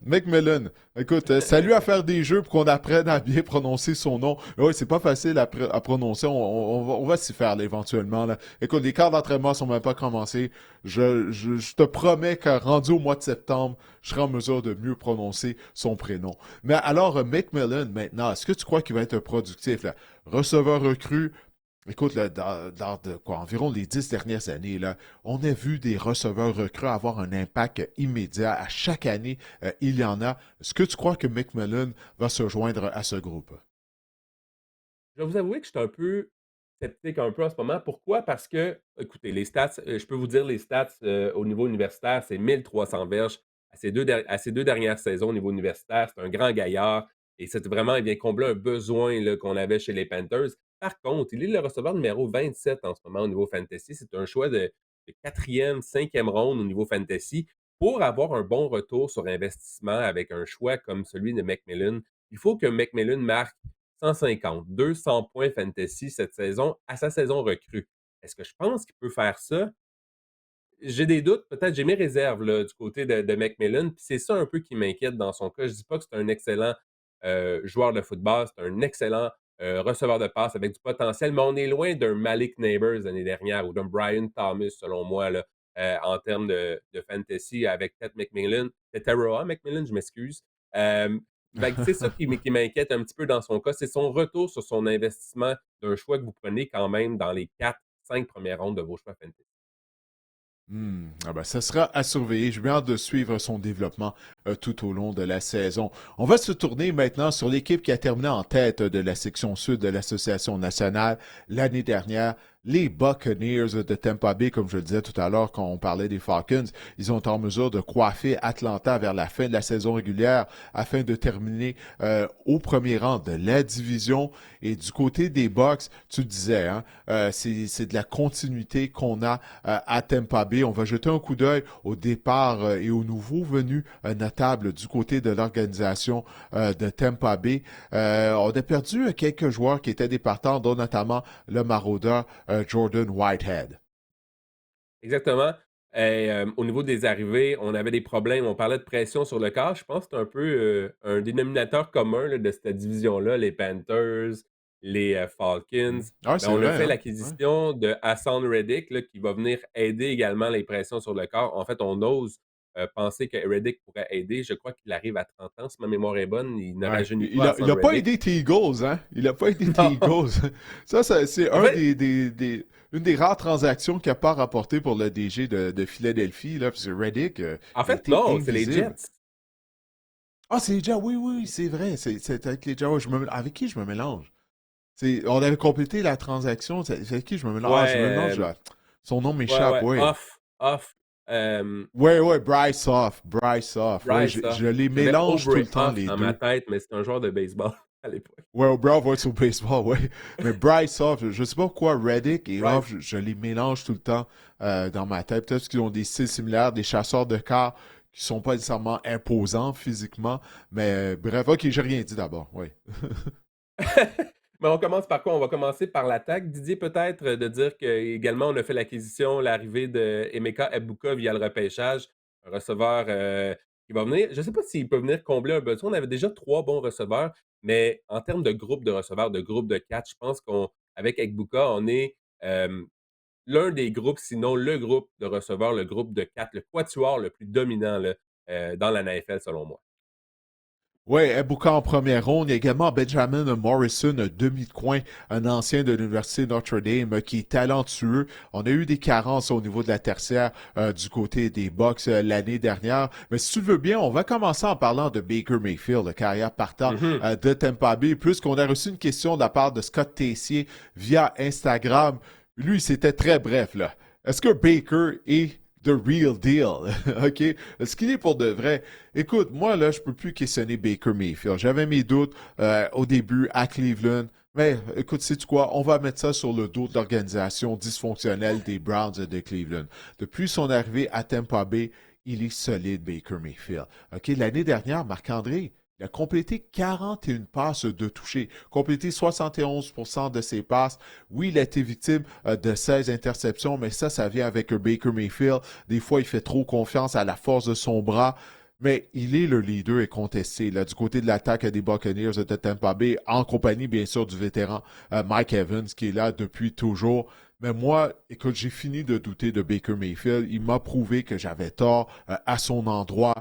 McMillan. Écoute, salut à faire des jeux pour qu'on apprenne à bien prononcer son nom. Ouais, c'est pas facile à prononcer. On va s'y faire là, éventuellement. Là. Écoute, les quarts d'entraînement sont même pas commencés. Je te promets que rendu au mois de septembre, je serai en mesure de mieux prononcer son prénom. Mais alors, McMillan, maintenant, est-ce que tu crois qu'il va être productif? Là? Receveur recru, écoute, là, environ les 10 dernières années, là, on a vu des receveurs recrues avoir un impact immédiat. À chaque année, il y en a. Est-ce que tu crois que McMillan va se joindre à ce groupe? Je vais vous avouer que je suis un peu sceptique un peu en ce moment. Pourquoi? Parce que, écoutez, les stats, je peux vous dire les stats au niveau universitaire, c'est 1300 verges à ses deux dernières saisons au niveau universitaire. C'est un grand gaillard et c'est vraiment, il vient combler un besoin là, qu'on avait chez les Panthers. Par contre, il est le receveur numéro 27 en ce moment au niveau fantasy. C'est un choix de quatrième, cinquième ronde au niveau fantasy. Pour avoir un bon retour sur investissement avec un choix comme celui de McMillan, il faut que McMillan marque 150, 200 points fantasy cette saison à sa saison recrue. Est-ce que je pense qu'il peut faire ça? J'ai des doutes, peut-être j'ai mes réserves là, du côté de McMillan, puis c'est ça un peu qui m'inquiète dans son cas. Je dis pas que c'est un excellent joueur de football, c'est un excellent receveur de passe avec du potentiel, mais on est loin d'un Malik Neighbors l'année dernière ou d'un Brian Thomas, selon moi, là, en termes de fantasy avec Ted McMillan, Teteroa McMillan, je m'excuse. Fait que c'est ça qui m'inquiète un petit peu dans son cas, c'est son retour sur son investissement d'un choix que vous prenez quand même dans les 4-5 premières rondes de vos choix fantasy. Ah ben, ça sera à surveiller. J'ai bien hâte de suivre son développement tout au long de la saison. On va se tourner maintenant sur l'équipe qui a terminé en tête de la section sud de l'Association nationale l'année dernière. Les Buccaneers de Tampa Bay, comme je le disais tout à l'heure quand on parlait des Falcons, ils ont été en mesure de coiffer Atlanta vers la fin de la saison régulière afin de terminer au premier rang de la division. Et du côté des Bucs, tu le disais, hein, c'est de la continuité qu'on a à Tampa Bay. On va jeter un coup d'œil au départ et aux nouveaux venus notables du côté de l'organisation de Tampa Bay. On a perdu quelques joueurs qui étaient des partants, dont notamment le maraudeur Jordan Whitehead. Exactement. Et, au niveau des arrivées, on avait des problèmes. On parlait de pression sur le corps. Je pense que c'est un peu un dénominateur commun là, de cette division-là, les Panthers, les Falcons. Ah, Ben, c'est on a vrai, fait hein? Ouais. l'acquisition de Hassan Reddick là, qui va venir aider également les pressions sur le corps. En fait, on ose penser que Reddick pourrait aider. Je crois qu'il arrive à 30 ans, si ma mémoire est bonne. Il ne Ouais. rajeunit Il pas a, il Hassan a pas Reddick. aidé tes Eagles, hein? Il a pas aidé tes Non. Eagles. C'est En fait, une des rares transactions qu'il n'a pas rapporté pour le DG de Philadelphie, là, parce que Reddick en a fait, été non, c'est les invisible. Jets. Ah, c'est les Jets, oui, c'est vrai. C'est avec les Jets. Ouais, avec qui je me mélange? On avait complété la transaction. C'est avec qui je me mélange? Ah, je me mélange Ouais, là. Son nom ouais, m'échappe, ouais. oui. Off. euh, Ouais, Bryce Off. Ouais, Bryce, je les j'avais mélange tout le Aubrey temps, Huff les dans ma deux. tête, mais c'est un joueur de baseball à l'époque. Ouais, Brown va être au baseball, ouais. Mais Bryce Off, je sais pas pourquoi Reddick et Off, Bryce. je les mélange tout le temps dans ma tête. Peut-être parce qu'ils ont des styles similaires, des chasseurs de cars qui sont pas nécessairement imposants physiquement. Mais bref, ok, j'ai rien dit d'abord, oui. Mais on commence par quoi? On va commencer par l'attaque. Didier, peut-être de dire qu'également, on a fait l'acquisition, l'arrivée de Emeka Egbuka via le repêchage, un receveur qui va venir. Je ne sais pas s'il peut venir combler un besoin. On avait déjà 3 bons receveurs, mais en termes de groupe de receveurs, de groupe de 4, je pense qu'avec Egbuka, on est euh, l'un des groupes, sinon le groupe de receveurs, le groupe de 4, le quatuor le plus dominant là, dans la NFL, selon moi. Ouais, Ebuka en première ronde. Il y a également Benjamin Morrison, un demi de coin, un ancien de l'Université Notre-Dame qui est talentueux. On a eu des carences au niveau de la tertiaire du côté des Bucs l'année dernière. Mais si tu veux bien, on va commencer en parlant de Baker Mayfield, le carrière partant Mhm. de Tampa Bay, puisqu'on a reçu une question de la part de Scott Tessier via Instagram. Lui, c'était très bref, là. Est-ce que Baker est the real deal. OK? Ce qu'il est pour de vrai. Écoute, moi, là, je peux plus questionner Baker Mayfield. J'avais mes doutes au début à Cleveland. Mais écoute, sais-tu quoi? On va mettre ça sur le dos de l'organisation dysfonctionnelle des Browns de Cleveland. Depuis son arrivée à Tampa Bay, il est solide, Baker Mayfield. OK? L'année dernière, Marc-André, il a complété 41 passes de toucher, complété 71% de ses passes. Oui, il a été victime de 16 interceptions, mais ça vient avec Baker Mayfield. Des fois, il fait trop confiance à la force de son bras. Mais il est le leader et contesté là, du côté de l'attaque des Buccaneers de Tampa Bay, en compagnie bien sûr du vétéran Mike Evans qui est là depuis toujours. Mais moi, écoute, j'ai fini de douter de Baker Mayfield. Il m'a prouvé que j'avais tort à son endroit.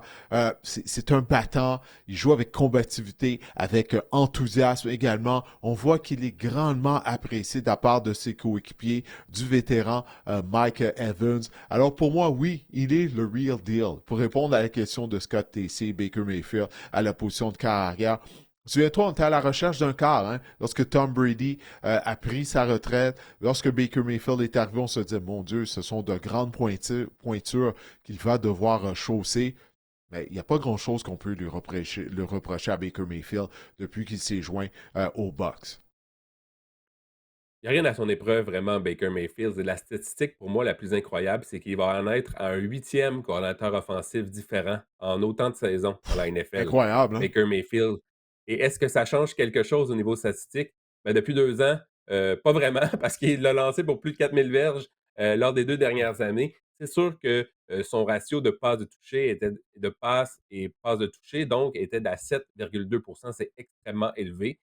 C'est un battant. Il joue avec combativité, avec enthousiasme également. On voit qu'il est grandement apprécié de la part de ses coéquipiers, du vétéran Mike Evans. Alors pour moi, oui, il est le real deal. Pour répondre à la question de Scott Tacey, Baker Mayfield à la position de carrière, souviens-toi, on était à la recherche d'un quart, hein? Lorsque Tom Brady a pris sa retraite, lorsque Baker Mayfield est arrivé, on se dit, mon Dieu, ce sont de grandes pointures qu'il va devoir chausser. Mais il n'y a pas grand-chose qu'on peut lui reprocher à Baker Mayfield depuis qu'il s'est joint aux Bucks. Il n'y a rien à son épreuve, vraiment, Baker Mayfield. Et la statistique, pour moi, la plus incroyable, c'est qu'il va en être à un huitième coordinateur offensif différent en autant de saisons dans la NFL. Incroyable, hein? Baker Mayfield. Et est-ce que ça change quelque chose au niveau statistique? Ben, depuis 2 ans, pas vraiment, parce qu'il l'a lancé pour plus de 4000 verges lors des 2 dernières années. C'est sûr que son ratio de passes de toucher était de passes et passes de toucher, donc, était d'à 7,2. C'est extrêmement élevé.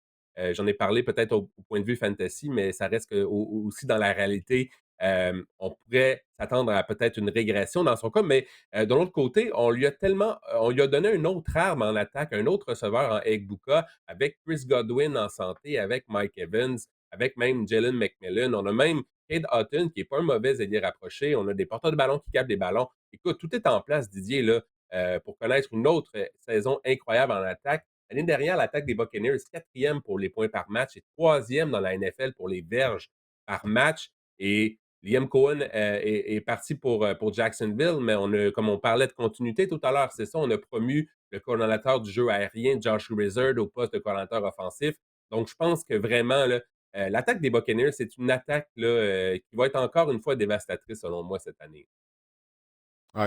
J'en ai parlé peut-être au point de vue fantasy, mais ça reste que, aussi dans la réalité, on pourrait s'attendre à peut-être une régression dans son cas, mais de l'autre côté, on lui a donné une autre arme en attaque, un autre receveur en Egbuka, avec Chris Godwin en santé, avec Mike Evans, avec même Jalen McMillan. On a même Cade Otton, qui n'est pas un mauvais ailier rapproché. On a des porteurs de ballon qui capent des ballons. Écoute, tout est en place, Didier, là, pour connaître une autre saison incroyable en attaque. L'année dernière, l'attaque des Buccaneers, quatrième pour les points par match et troisième dans la NFL pour les verges par match. Et Liam Cohen est parti pour Jacksonville, mais comme on parlait de continuité tout à l'heure, c'est ça, on a promu le coordonnateur du jeu aérien, Josh Wizard, au poste de coordonnateur offensif. Donc, je pense que vraiment, là, l'attaque des Buccaneers, c'est une attaque là, qui va être encore une fois dévastatrice, selon moi, cette année.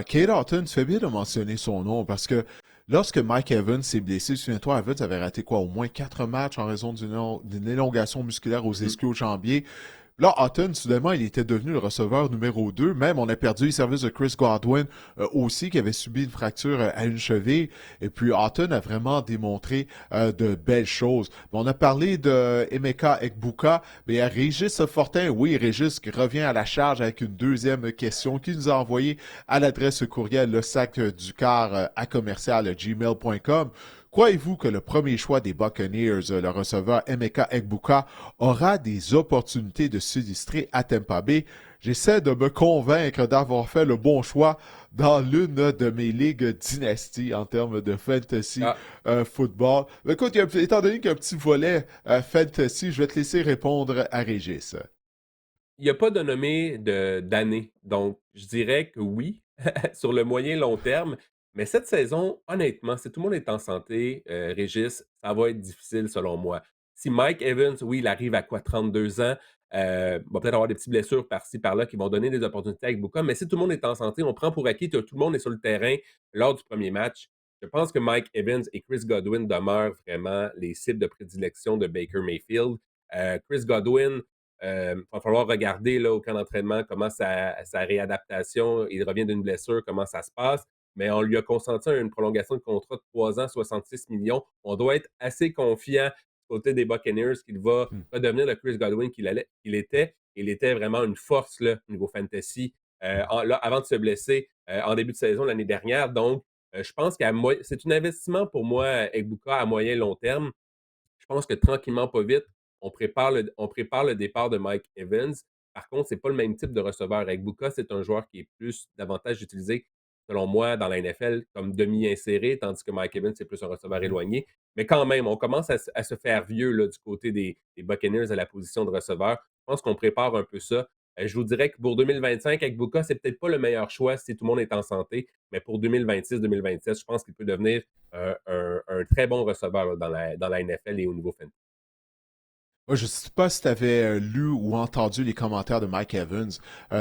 Kate Horton, tu fais bien de mentionner son nom parce que lorsque Mike Evans s'est blessé, souviens-toi, Evans avait raté quoi, au moins 4 matchs en raison d'une élongation musculaire aux Mhm. ischio-jambiers. Là, Hutton, soudainement, il était devenu le receveur numéro 2. Même, on a perdu le service de Chris Godwin aussi, qui avait subi une fracture à une cheville. Et puis, Hutton a vraiment démontré de belles choses. On a parlé de Emeka Egbuka, mais à Régis Fortin, oui, Régis qui revient à la charge avec une deuxième question qu'il nous a envoyée à l'adresse courriel le sac du car à commercial gmail.com. Croyez-vous que le premier choix des Buccaneers, le receveur Emeka Egbuka, aura des opportunités de s'illustrer à Tampa Bay? J'essaie de me convaincre d'avoir fait le bon choix dans l'une de mes ligues dynasties en termes de fantasy Ah, football. Mais écoute, étant donné qu'il y a un petit volet fantasy, je vais te laisser répondre à Régis. il n'y a pas de nommé d'année. Donc, je dirais que oui, sur le moyen long terme. Mais cette saison, honnêtement, si tout le monde est en santé, Régis, ça va être difficile selon moi. Si Mike Evans, oui, il arrive à quoi, 32 ans, va peut-être avoir des petites blessures par-ci, par-là qui vont donner des opportunités avec Buka. Mais si tout le monde est en santé, on prend pour acquis que tout le monde est sur le terrain lors du premier match. Je pense que Mike Evans et Chris Godwin demeurent vraiment les cibles de prédilection de Baker Mayfield. Chris Godwin, il va falloir regarder là, au camp d'entraînement comment sa réadaptation, il revient d'une blessure, comment ça se passe. Mais on lui a consenti une prolongation de contrat de 3 ans, 66 millions. On doit être assez confiant du côté des Buccaneers qu'il va Hmm. redevenir le Chris Godwin qu'il était. Il était vraiment une force là, au niveau fantasy là, avant de se blesser en début de saison l'année dernière. Donc, je pense que c'est un investissement pour moi, Egbuka, à moyen et long terme. Je pense que tranquillement, pas vite, on prépare le départ de Mike Evans. Par contre, c'est pas le même type de receveur. Egbuka, c'est un joueur qui est plus davantage utilisé, selon moi, dans la NFL comme demi-inséré, tandis que Mike Evans, c'est plus un receveur Mhm. éloigné. Mais quand même, on commence à se faire vieux là, du côté des Buccaneers à la position de receveur. Je pense qu'on prépare un peu ça. Je vous dirais que pour 2025, Egbuka, c'est peut-être pas le meilleur choix si tout le monde est en santé, mais pour 2026-2027, je pense qu'il peut devenir un très bon receveur là, dans la NFL et au niveau fantasy. Moi, je ne sais pas si tu avais lu ou entendu les commentaires de Mike Evans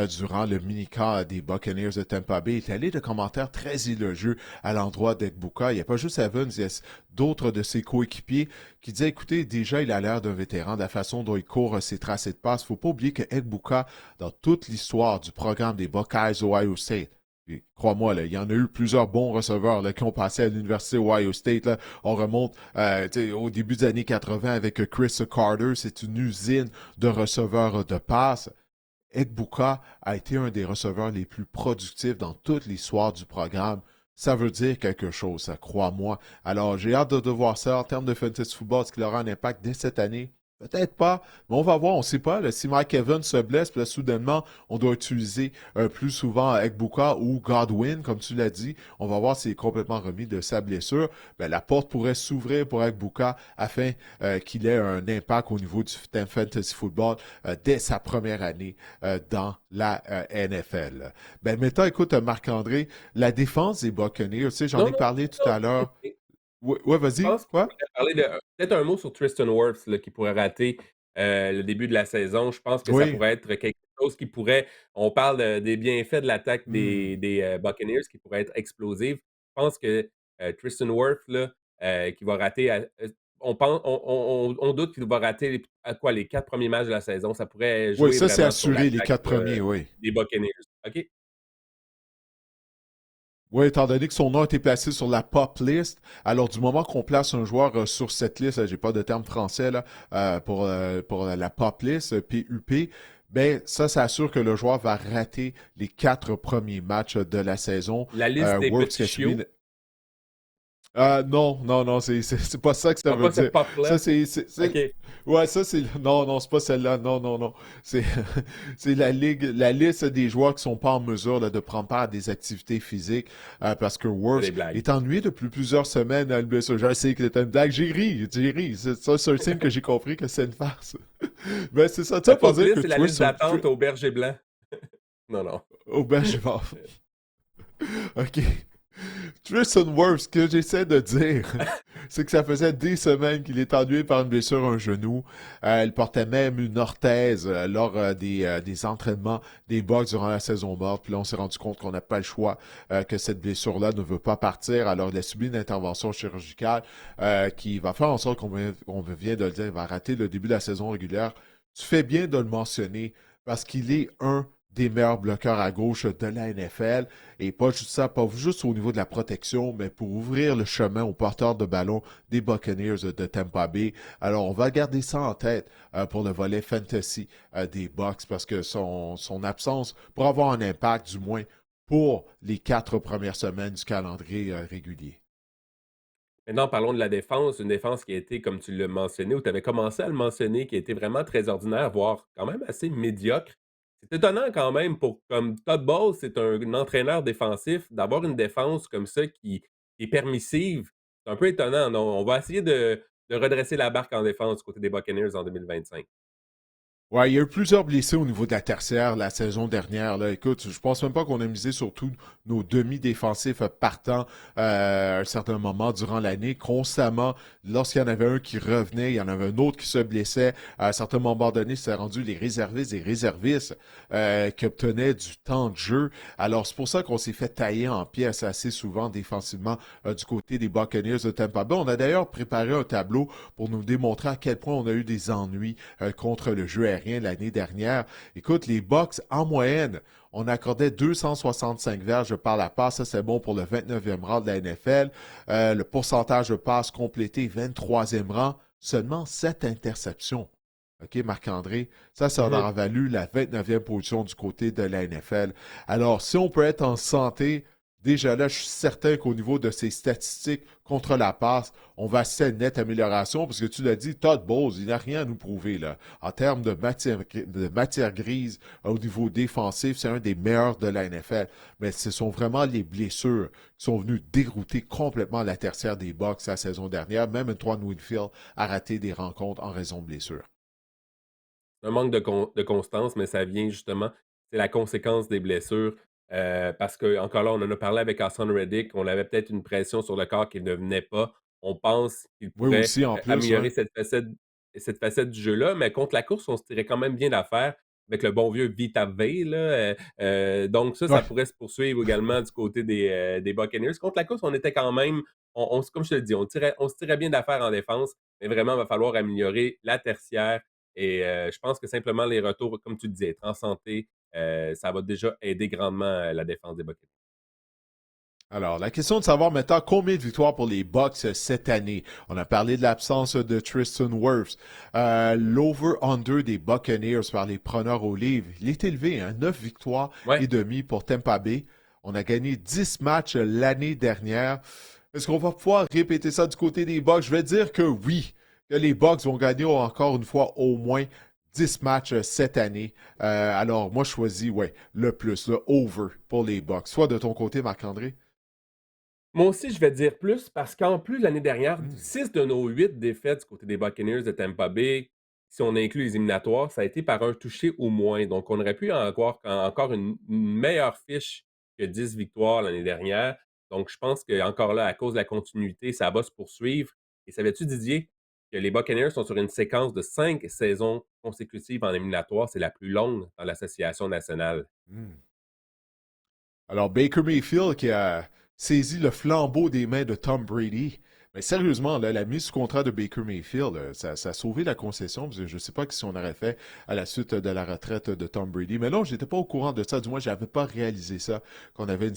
durant le mini-camp des Buccaneers de Tampa Bay. Il est allé de commentaires très élogieux à l'endroit d'Egbuka. Il n'y a pas juste Evans, il y a d'autres de ses coéquipiers qui disaient, écoutez, déjà, il a l'air d'un vétéran de la façon dont il court ses tracés de passe. Il ne faut pas oublier que Egbuka, dans toute l'histoire du programme des Buckeyes Ohio State, puis, crois-moi, là, il y en a eu plusieurs bons receveurs là, qui ont passé à l'Université Ohio State. Là. On remonte au début des années 80 avec Chris Carter. C'est une usine de receveurs de passe. Egbuka a été un des receveurs les plus productifs dans toute l'histoire du programme. Ça veut dire quelque chose, ça, crois-moi. Alors, j'ai hâte de voir ça en termes de fantasy football. Est-ce qu'il aura un impact dès cette année? Peut-être pas, mais on va voir, on ne sait pas. Là, si Mike Evans se blesse, puis là, soudainement, on doit utiliser plus souvent Egbuka ou Godwin, comme tu l'as dit. On va voir s'il est complètement remis de sa blessure. Ben, la porte pourrait s'ouvrir pour Egbuka afin qu'il ait un impact au niveau du fantasy football dès sa première année dans la NFL. Ben, maintenant, écoute, Marc-André, la défense des Buccaneers, tu sais, j'en Non, ai non, parlé tout à l'heure. non. Ouais, Je vas-y, pense qu'il quoi? faudrait parler de peut-être un mot sur Tristan Wirfs là, qui pourrait rater, le début de la saison. Je pense que ça Oui. pourrait être quelque chose qui pourrait on parle des bienfaits de l'attaque Hmm. des Buccaneers qui pourrait être explosive. Je pense que, Tristan Wirfs là, qui va rater on doute qu'il va rater les 4 premiers matchs de la saison. Ça pourrait Oui, jouer ça, c'est vraiment sur assuré, les l'attaque, 4 premiers, oui. des Buccaneers. OK? Oui, étant donné que son nom a été placé sur la pop list, alors du moment qu'on place un joueur sur cette liste, j'ai pas de terme français là, pour la pop list, PUP, ben ça assure que le joueur va rater les 4 premiers matchs de la saison. La liste des Works qui petits a subi chiots. non, non, non, c'est pas ça que ça Ah, veut pas dire. cette Ça, pop-là? OK. ouais, ça, c'est, non, non, c'est pas celle-là. Non, non, non. C'est, c'est la liste des joueurs qui sont pas en mesure là, de prendre part à des activités physiques, parce que C'est Works des blagues. est ennuyé depuis plusieurs semaines à une blessure. Je sais que c'était une blague. J'ai ri. C'est un signe que j'ai compris que c'est une farce. Ben, c'est ça. Ça La pour pop dire que list, c'est la liste d'attente au berger blanc. Non, non. oh, ben, je vais. OK. Tristan Wirfs, ce que j'essaie de dire, c'est que ça faisait des semaines qu'il est ennuyé par une blessure à un genou. Il portait même une orthèse lors des entraînements des Bucks durant la saison morte. Puis là, on s'est rendu compte qu'on n'a pas le choix, que cette blessure-là ne veut pas partir. Alors, il a subi une intervention chirurgicale qui va faire en sorte qu'on vient de le dire, il va rater le début de la saison régulière. Tu fais bien de le mentionner parce qu'il est un des meilleurs bloqueurs à gauche de la NFL. Et pas juste ça, pas juste au niveau de la protection, mais pour ouvrir le chemin aux porteurs de ballon des Buccaneers de Tampa Bay. Alors, on va garder ça en tête pour le volet fantasy des Bucs parce que son absence pourra avoir un impact, du moins, pour les 4 premières semaines du calendrier régulier. Maintenant, parlons de la défense. Une défense qui a été, comme tu l'as mentionné, ou tu avais commencé à le mentionner, qui a été vraiment très ordinaire, voire quand même assez médiocre. C'est étonnant quand même pour comme Todd Bowles, c'est un entraîneur défensif, d'avoir une défense comme ça qui est permissive. C'est un peu étonnant, non? On va essayer de redresser la barque en défense du côté des Buccaneers en 2025. Ouais, il y a eu plusieurs blessés au niveau de la tertiaire la saison dernière. Là. Écoute, je pense même pas qu'on a misé sur tous nos demi-défensifs partant à un certain moment durant l'année. Constamment, lorsqu'il y en avait un qui revenait, il y en avait un autre qui se blessait. À un certain moment donné, c'est rendu les réservistes et réservistes qui obtenaient du temps de jeu. Alors, c'est pour ça qu'on s'est fait tailler en pièces assez souvent défensivement du côté des Buccaneers de Tampa Bay. On a d'ailleurs préparé un tableau pour nous démontrer à quel point on a eu des ennuis contre le jeu aérien l'année dernière. Écoute, les Bucks, en moyenne, on accordait 265 verges par la passe. Ça, c'est bon pour le 29e rang de la NFL. Le pourcentage de passes complétées, 23e rang. Seulement 7 interceptions. OK, Marc-André, ça leur Mhm. a valu la 29e position du côté de la NFL. Alors, si on peut être en santé, déjà là, je suis certain qu'au niveau de ces statistiques contre la passe, on va assister à une nette amélioration parce que tu l'as dit, Todd Bowles, il n'a rien à nous prouver là. En termes de matière grise au niveau défensif, c'est un des meilleurs de la NFL. Mais ce sont vraiment les blessures qui sont venues dérouter complètement la tertiaire des Bucks la saison dernière. Même Antoine Winfield a raté des rencontres en raison de blessures. un manque de constance, mais ça vient justement, c'est la conséquence des blessures. Parce que encore là, on en a parlé avec Hassan Reddick, on avait peut-être une pression sur le corps qui ne venait pas. On pense qu'il Oui, pourrait aussi, en plus, améliorer ouais. cette facette du jeu-là, mais contre la course, on se tirait quand même bien d'affaire avec le bon vieux Vita Vea, là. Donc ça Ouais. pourrait se poursuivre également du côté des Buccaneers. Contre la course, on était quand même, comme je te le dis, on se tirait bien d'affaire en défense, mais vraiment, il va falloir améliorer la tertiaire. Et je pense que simplement les retours, comme tu disais, être en santé, ça va déjà aider grandement la défense des Buccaneers. Alors, la question de savoir maintenant combien de victoires pour les Bucks cette année. On a parlé de l'absence de Tristan Wirfs. L'over-under des Buccaneers par les preneurs au livre, il est élevé, hein, 9 victoires Ouais. et demi pour Tampa Bay. On a gagné 10 matchs l'année dernière. Est-ce qu'on va pouvoir répéter ça du côté des Bucks? Je vais dire que oui, que les Bucks vont gagner encore une fois au moins 10 matchs cette année. Alors, moi, je choisis, ouais, le plus, le over pour les Bucks. Soit de ton côté, Marc-André? Moi aussi, je vais dire plus parce qu'en plus, l'année dernière, Hmm. 6 de nos 8 défaites du côté des Buccaneers de Tampa Bay, si on inclut les éliminatoires, ça a été par un touché ou moins. Donc, on aurait pu avoir encore une meilleure fiche que 10 victoires l'année dernière. Donc, je pense qu'encore là, à cause de la continuité, ça va se poursuivre. Et savais-tu, Didier, que les Buccaneers sont sur une séquence de 5 saisons consécutives en éliminatoire? C'est la plus longue dans l'association nationale. Hmm. Alors, Baker Mayfield qui a saisi le flambeau des mains de Tom Brady. Mais sérieusement, là, la mise sous contrat de Baker Mayfield, ça a sauvé la concession. Parce que je ne sais pas si on aurait fait à la suite de la retraite de Tom Brady. Mais non, je n'étais pas au courant de ça. Du moins, je n'avais pas réalisé ça, qu'on avait une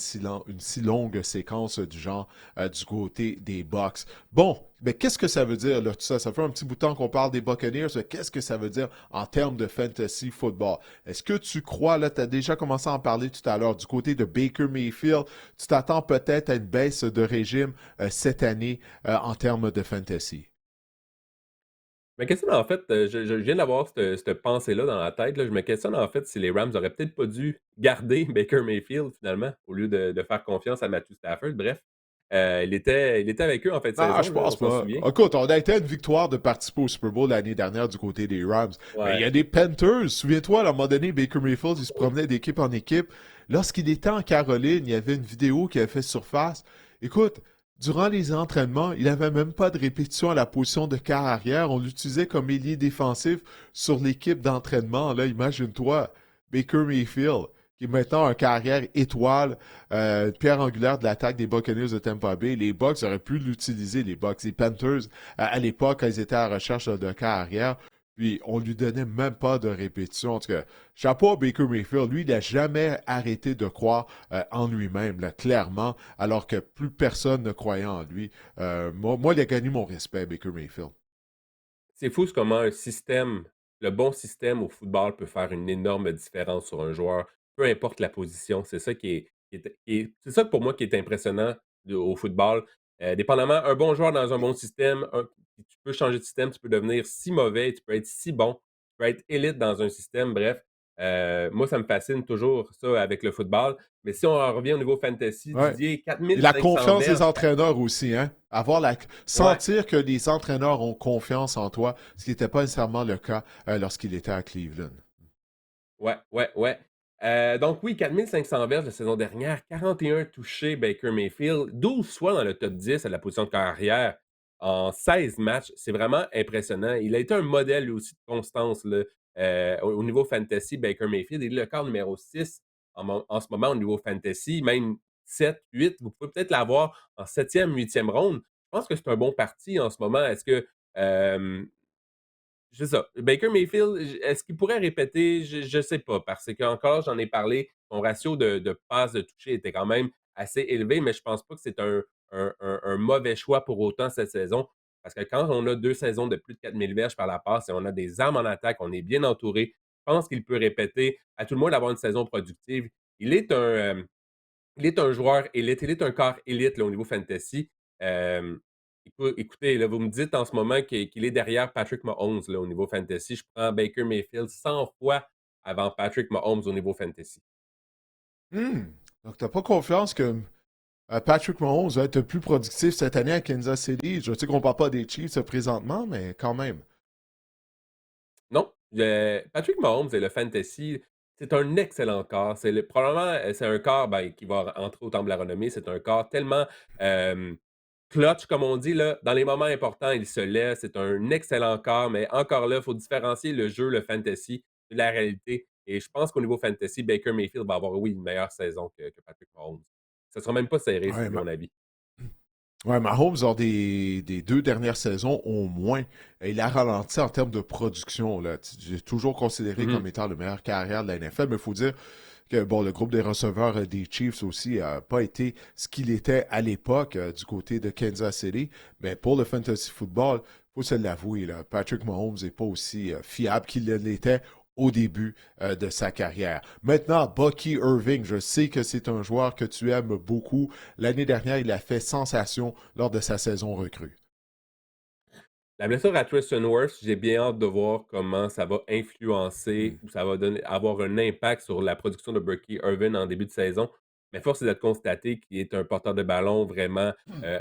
si longue séquence du genre du côté des Bucks. Bon, mais qu'est-ce que ça veut dire, là, tout ça? Ça fait un petit bout de temps qu'on parle des Buccaneers. Mais qu'est-ce que ça veut dire en termes de fantasy football? Est-ce que tu crois, là, tu as déjà commencé à en parler tout à l'heure, du côté de Baker Mayfield, tu t'attends peut-être à une baisse de régime cette année en termes de fantasy? Je me questionne en fait, je viens d'avoir cette pensée-là dans la tête, là. Je me questionne en fait si les Rams auraient peut-être pas dû garder Baker Mayfield finalement, au lieu de faire confiance à Matthew Stafford. Bref, il était avec eux en fin de Ah, saison, je là, on pense s'en pas. souvient. Écoute, on a été à une victoire de participer au Super Bowl l'année dernière du côté des Rams. Mais il y Ouais. a des Panthers. Souviens-toi, à un moment donné, Baker Mayfield, il se promenait d'équipe en équipe. Lorsqu'il était en Caroline, il y avait une vidéo qui avait fait surface. Écoute, durant les entraînements, il n'avait même pas de répétition à la position de quart arrière. On l'utilisait comme ailier défensif sur l'équipe d'entraînement. Là, imagine-toi, Baker Mayfield, qui est maintenant un carrière étoile, pierre angulaire de l'attaque des Buccaneers de Tampa Bay. Les Bucks auraient pu l'utiliser, les Bucks. Les Panthers, à l'époque, quand ils étaient à la recherche de carrière, puis on lui donnait même pas de répétition. En tout cas, chapeau à Baker Mayfield. Lui, il n'a jamais arrêté de croire en lui-même, là, clairement, alors que plus personne ne croyait en lui. Moi, il a gagné mon respect, Baker Mayfield. C'est fou comment le bon système au football peut faire une énorme différence sur un joueur, peu importe la position. C'est ça c'est ça pour moi qui est impressionnant au football. Dépendamment, un bon joueur dans un bon système, tu peux changer de système, tu peux devenir si mauvais, tu peux être si bon, tu peux être élite dans un système. Bref, moi, ça me fascine toujours ça avec le football. Mais si on en revient au niveau fantasy, Ouais. Didier, Et la 4500 confiance des verges. entraîneurs aussi, hein? Ouais. Sentir que les entraîneurs ont confiance en toi, ce qui n'était pas nécessairement le cas lorsqu'il était à Cleveland. Ouais, ouais, ouais. Donc oui, 4500 verges la saison dernière, 41 touchés Baker Mayfield, 12 fois dans le top 10 à la position de carrière en 16 matchs. C'est vraiment impressionnant. Il a été un modèle lui aussi de constance là, au niveau fantasy, Baker Mayfield. Il est le quart numéro 6 en ce moment au niveau fantasy, même 7, 8. Vous pouvez peut-être l'avoir en 7e, 8e ronde. Je pense que c'est un bon parti en ce moment. Est-ce que euh, c'est ça. Baker Mayfield, est-ce qu'il pourrait répéter? Je sais pas, parce qu'encore, j'en ai parlé, son ratio de passes de toucher était quand même assez élevé, mais je pense pas que c'est un mauvais choix pour autant cette saison. Parce que quand on a 2 saisons de plus de 4000 verges par la passe et on a des armes en attaque, on est bien entouré, je pense qu'il peut répéter, à tout le moins d'avoir une saison productive. Il est un joueur élite, il est un corps élite là, au niveau fantasy. Euh, Écoutez, là, vous me dites en ce moment qu'il est derrière Patrick Mahomes là, au niveau fantasy. Je prends Baker Mayfield 100 fois avant Patrick Mahomes au niveau fantasy. Hmm. Donc, tu n'as pas confiance que Patrick Mahomes va être plus productif cette année à Kansas City. Je sais qu'on ne parle pas des Chiefs présentement, mais quand même. Non, Patrick Mahomes et le fantasy, c'est un excellent corps. Probablement, c'est un corps qui va entrer au temple de la renommée. C'est un corps tellement clutch, comme on dit, là. Dans les moments importants, il se laisse. C'est un excellent corps, mais encore là, il faut différencier le jeu, le fantasy, de la réalité. Et je pense qu'au niveau fantasy, Baker Mayfield va avoir, oui, une meilleure saison que Patrick Mahomes. Ce ne sera même pas serré, Ouais, c'est mon avis. Ouais, Mahomes, lors des 2 dernières saisons, au moins, il a ralenti en termes de production. Là. J'ai toujours considéré Mhm. comme étant le meilleur carrière de la NFL, mais il faut dire que bon, le groupe des receveurs des Chiefs aussi n'a pas été ce qu'il était à l'époque du côté de Kansas City. Mais pour le fantasy football, il faut se l'avouer, là, Patrick Mahomes n'est pas aussi fiable qu'il l'était au début de sa carrière. Maintenant, Bucky Irving, je sais que c'est un joueur que tu aimes beaucoup. L'année dernière, il a fait sensation lors de sa saison recrue. La blessure à Tristan Wirfs, j'ai bien hâte de voir comment ça va influencer Mm. ou ça va avoir un impact sur la production de Bucky Irvin en début de saison. Mais force est de constater qu'il est un porteur de ballon vraiment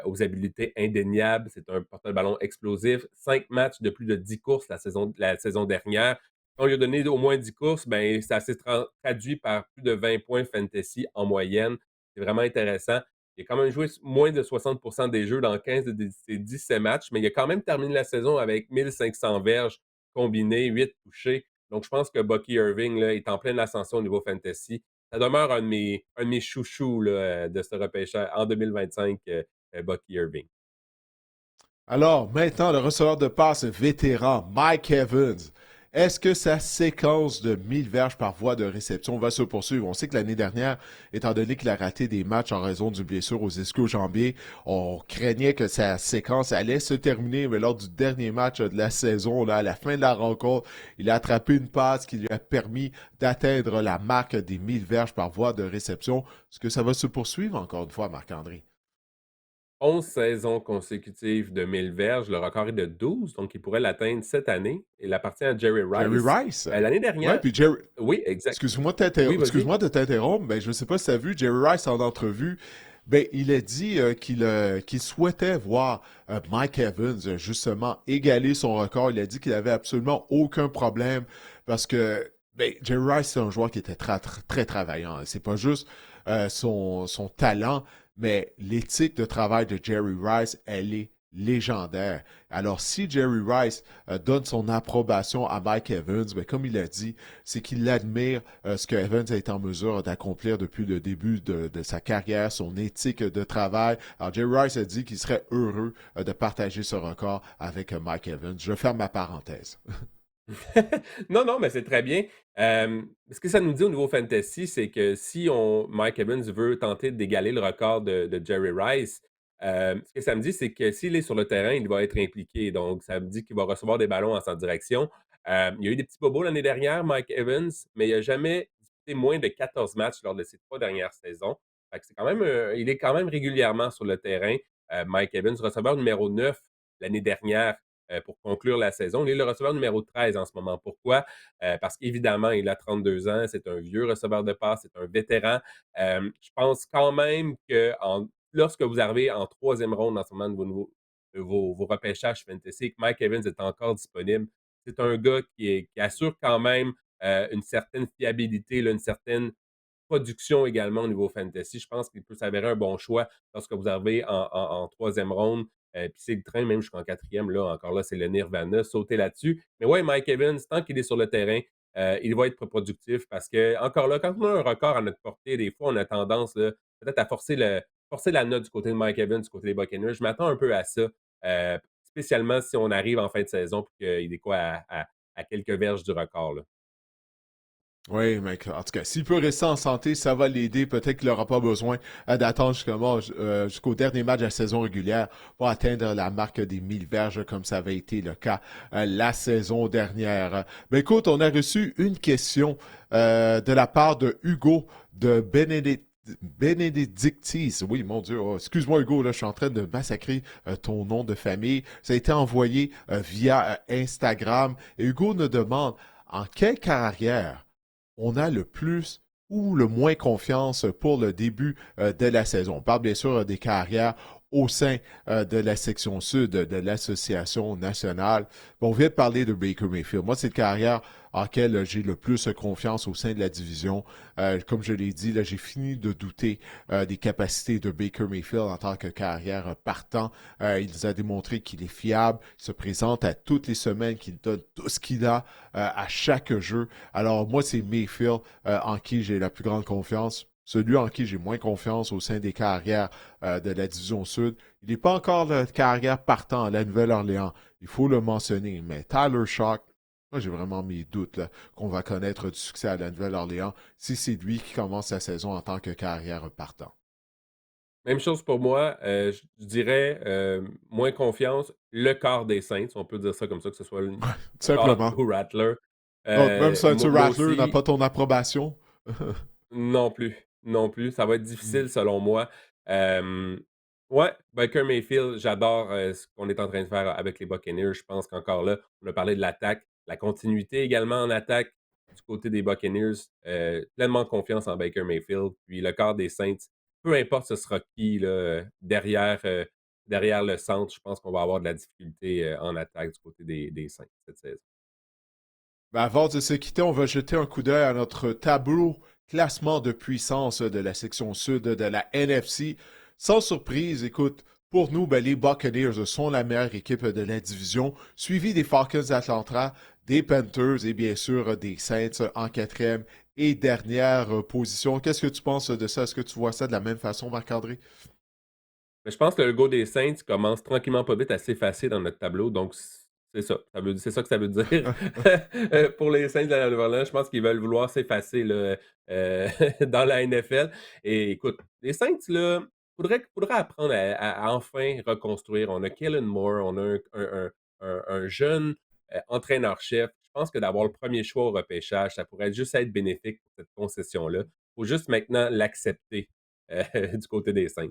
aux habilités indéniables. C'est un porteur de ballon explosif. 5 matchs de plus de 10 courses la saison dernière. Quand on lui a donné au moins 10 courses, ben, ça s'est traduit par plus de 20 points fantasy en moyenne. C'est vraiment intéressant. Il a quand même joué moins de 60% des jeux dans 15 de ses 17 matchs, mais il a quand même terminé la saison avec 1500 verges combinées, 8 touchés. Donc, je pense que Bucky Irving là, est en pleine ascension au niveau fantasy. Ça demeure un de mes chouchous là, de ce repêchage en 2025, Bucky Irving. Alors, maintenant, le receveur de passe vétéran, Mike Evans. Est-ce que sa séquence de 1000 verges par voie de réception va se poursuivre? On sait que l'année dernière, étant donné qu'il a raté des matchs en raison d'une blessure aux ischio-jambiers, on craignait que sa séquence allait se terminer, mais lors du dernier match de la saison, là, à la fin de la rencontre, il a attrapé une passe qui lui a permis d'atteindre la marque des 1000 verges par voie de réception. Est-ce que ça va se poursuivre encore une fois, Marc-André? 11 saisons consécutives de 1000 verges. Le record est de 12, donc il pourrait l'atteindre cette année. Il appartient à Jerry Jerry Rice. Rice? L'année Ouais, dernière, puis Jerry, oui, exact. Oui, vas-y. Excuse-moi de t'interrompre, mais je ne sais pas si tu as vu Jerry Rice en entrevue. Ben, il a dit qu'il souhaitait voir Mike Evans justement égaler son record. Il a dit qu'il avait absolument aucun problème parce que ben, Jerry Rice, c'est un joueur qui était très travaillant. C'est pas juste son talent, mais l'éthique de travail de Jerry Rice, elle est légendaire. Alors, si Jerry Rice donne son approbation à Mike Evans, ben, comme il a dit, c'est qu'il admire ce que Evans a été en mesure d'accomplir depuis le début de sa carrière, son éthique de travail. Alors, Jerry Rice a dit qu'il serait heureux de partager ce record avec Mike Evans. Je ferme ma parenthèse. Non, non, mais c'est très bien. Ce que ça nous dit au niveau fantasy, c'est que si Mike Evans veut tenter d'égaler le record de Jerry Rice, ce que ça me dit, c'est que s'il est sur le terrain, il va être impliqué. Donc, ça me dit qu'il va recevoir des ballons en sa direction. Il y a eu des petits bobos l'année dernière, Mike Evans, mais il n'a jamais disputé moins de 14 matchs lors de ses 3 dernières saisons. Fait que c'est quand même, il est quand même régulièrement sur le terrain. Mike Evans, receveur numéro 9 l'année dernière pour conclure la saison. Il est le receveur numéro 13 en ce moment. Pourquoi? Parce qu'évidemment, il a 32 ans, c'est un vieux receveur de passe, c'est un vétéran. Je pense quand même que lorsque vous arrivez en troisième ronde en ce moment de vos repêchages fantasy, que Mike Evans est encore disponible, c'est un gars qui assure quand même une certaine fiabilité, là, une certaine production également au niveau fantasy. Je pense qu'il peut s'avérer un bon choix lorsque vous arrivez en troisième ronde. Puis c'est le train même jusqu'en quatrième. Là, encore là, c'est le Nirvana. Sautez là-dessus. Mais ouais, Mike Evans, tant qu'il est sur le terrain, il va être productif parce que, encore là, quand on a un record à notre portée, des fois, on a tendance là, peut-être à forcer la note du côté de Mike Evans, du côté des Buccaneers. Je m'attends un peu à ça, spécialement si on arrive en fin de saison et qu'il est quoi à quelques verges du record. Là. Oui, mais en tout cas, s'il peut rester en santé, ça va l'aider. Peut-être qu'il n'aura pas besoin d'attendre jusqu'au dernier match de la saison régulière pour atteindre la marque des 1000 verges, comme ça avait été le cas la saison dernière. Mais écoute, on a reçu une question de la part de Hugo de Benedictis. Oui, mon Dieu. Oh, excuse-moi, Hugo, là, je suis en train de massacrer ton nom de famille. Ça a été envoyé via Instagram. Et Hugo nous demande en quelle carrière on a le plus ou le moins confiance pour le début de la saison. On parle bien sûr des carrières au sein de la section sud de l'Association nationale. Bon, on vient de parler de Baker Mayfield. Moi, c'est une carrière en quel j'ai le plus confiance au sein de la division. Comme je l'ai dit, là, j'ai fini de douter des capacités de Baker Mayfield en tant que carrière partant. Il nous a démontré qu'il est fiable, il se présente à toutes les semaines, qu'il donne tout ce qu'il a à chaque jeu. Alors moi, c'est Mayfield en qui j'ai la plus grande confiance. Celui en qui j'ai moins confiance au sein des carrières de la division sud, il n'est pas encore le carrière partant à la Nouvelle-Orléans. Il faut le mentionner. Mais Tyler Shock, moi j'ai vraiment mes doutes là, qu'on va connaître du succès à la Nouvelle-Orléans si c'est lui qui commence sa saison en tant que carrière partant. Même chose pour moi, je dirais, moins confiance, le quart des Saints, on peut dire ça comme ça, que ce soit le Tout quart simplement. ou Rattler. Donc, même si un Moi Rattler n'a aussi, pas ton approbation. non plus, non plus. Ça va être Mm. difficile selon moi. Ouais, Baker Mayfield, j'adore, ce qu'on est en train de faire avec les Buccaneers. Je pense qu'encore là, on a parlé de l'attaque, la continuité également en attaque du côté des Buccaneers. Pleinement confiance en Baker Mayfield. Puis le quart des Saints, peu importe ce sera qui là, derrière le centre, je pense qu'on va avoir de la difficulté, en attaque du côté des Saints cette saison. Ben, avant de se quitter, on va jeter un coup d'œil à notre tableau classement de puissance de la section sud de la NFC. Sans surprise, écoute, pour nous, ben, les Buccaneers sont la meilleure équipe de la division, suivi des Falcons d'Atlanta, des Panthers et bien sûr des Saints en quatrième et dernière position. Qu'est-ce que tu penses de ça? Est-ce que tu vois ça de la même façon, Marc-André? Mais je pense que le go des Saints commence tranquillement pas vite à s'effacer dans notre tableau, donc c'est ça. C'est ça que ça veut dire. Pour les Saints de la Nouvelle-Orléans, je pense qu'ils veulent vouloir s'effacer là, dans la NFL. Et écoute, les Saints, là, faudrait apprendre à enfin reconstruire. On a Kellen Moore, on a un jeune entraîneur-chef. Je pense que d'avoir le premier choix au repêchage, ça pourrait juste être bénéfique pour cette concession-là. Il faut juste maintenant l'accepter du côté des Saints.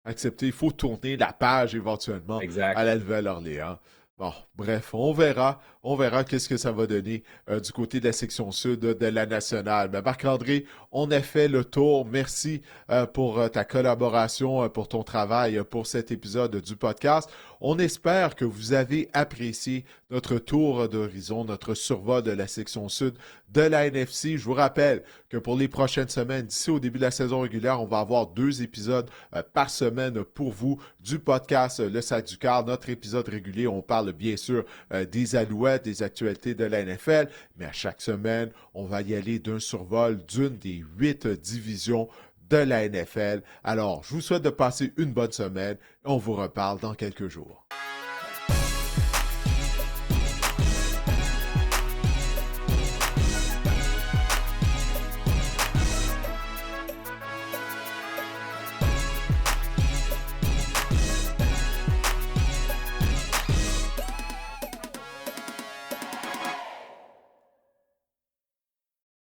Accepter, il faut tourner la page éventuellement à Exact. la Nouvelle-Orléans. Bon, bref, on verra qu'est-ce que ça va donner du côté de la section sud de la nationale. Mais Marc-André, on a fait le tour. Merci pour ta collaboration, pour ton travail, pour cet épisode du podcast. On espère que vous avez apprécié notre tour d'horizon, notre survol de la section sud de la NFC. Je vous rappelle que pour les prochaines semaines, d'ici au début de la saison régulière, on va avoir 2 épisodes par semaine pour vous du podcast Le Sac du Quart. Notre épisode régulier, on parle bien sûr des Alouettes, des actualités de la NFL, mais à chaque semaine, on va y aller d'un survol d'une des 8 divisions de la NFL. Alors, je vous souhaite de passer une bonne semaine et on vous reparle dans quelques jours.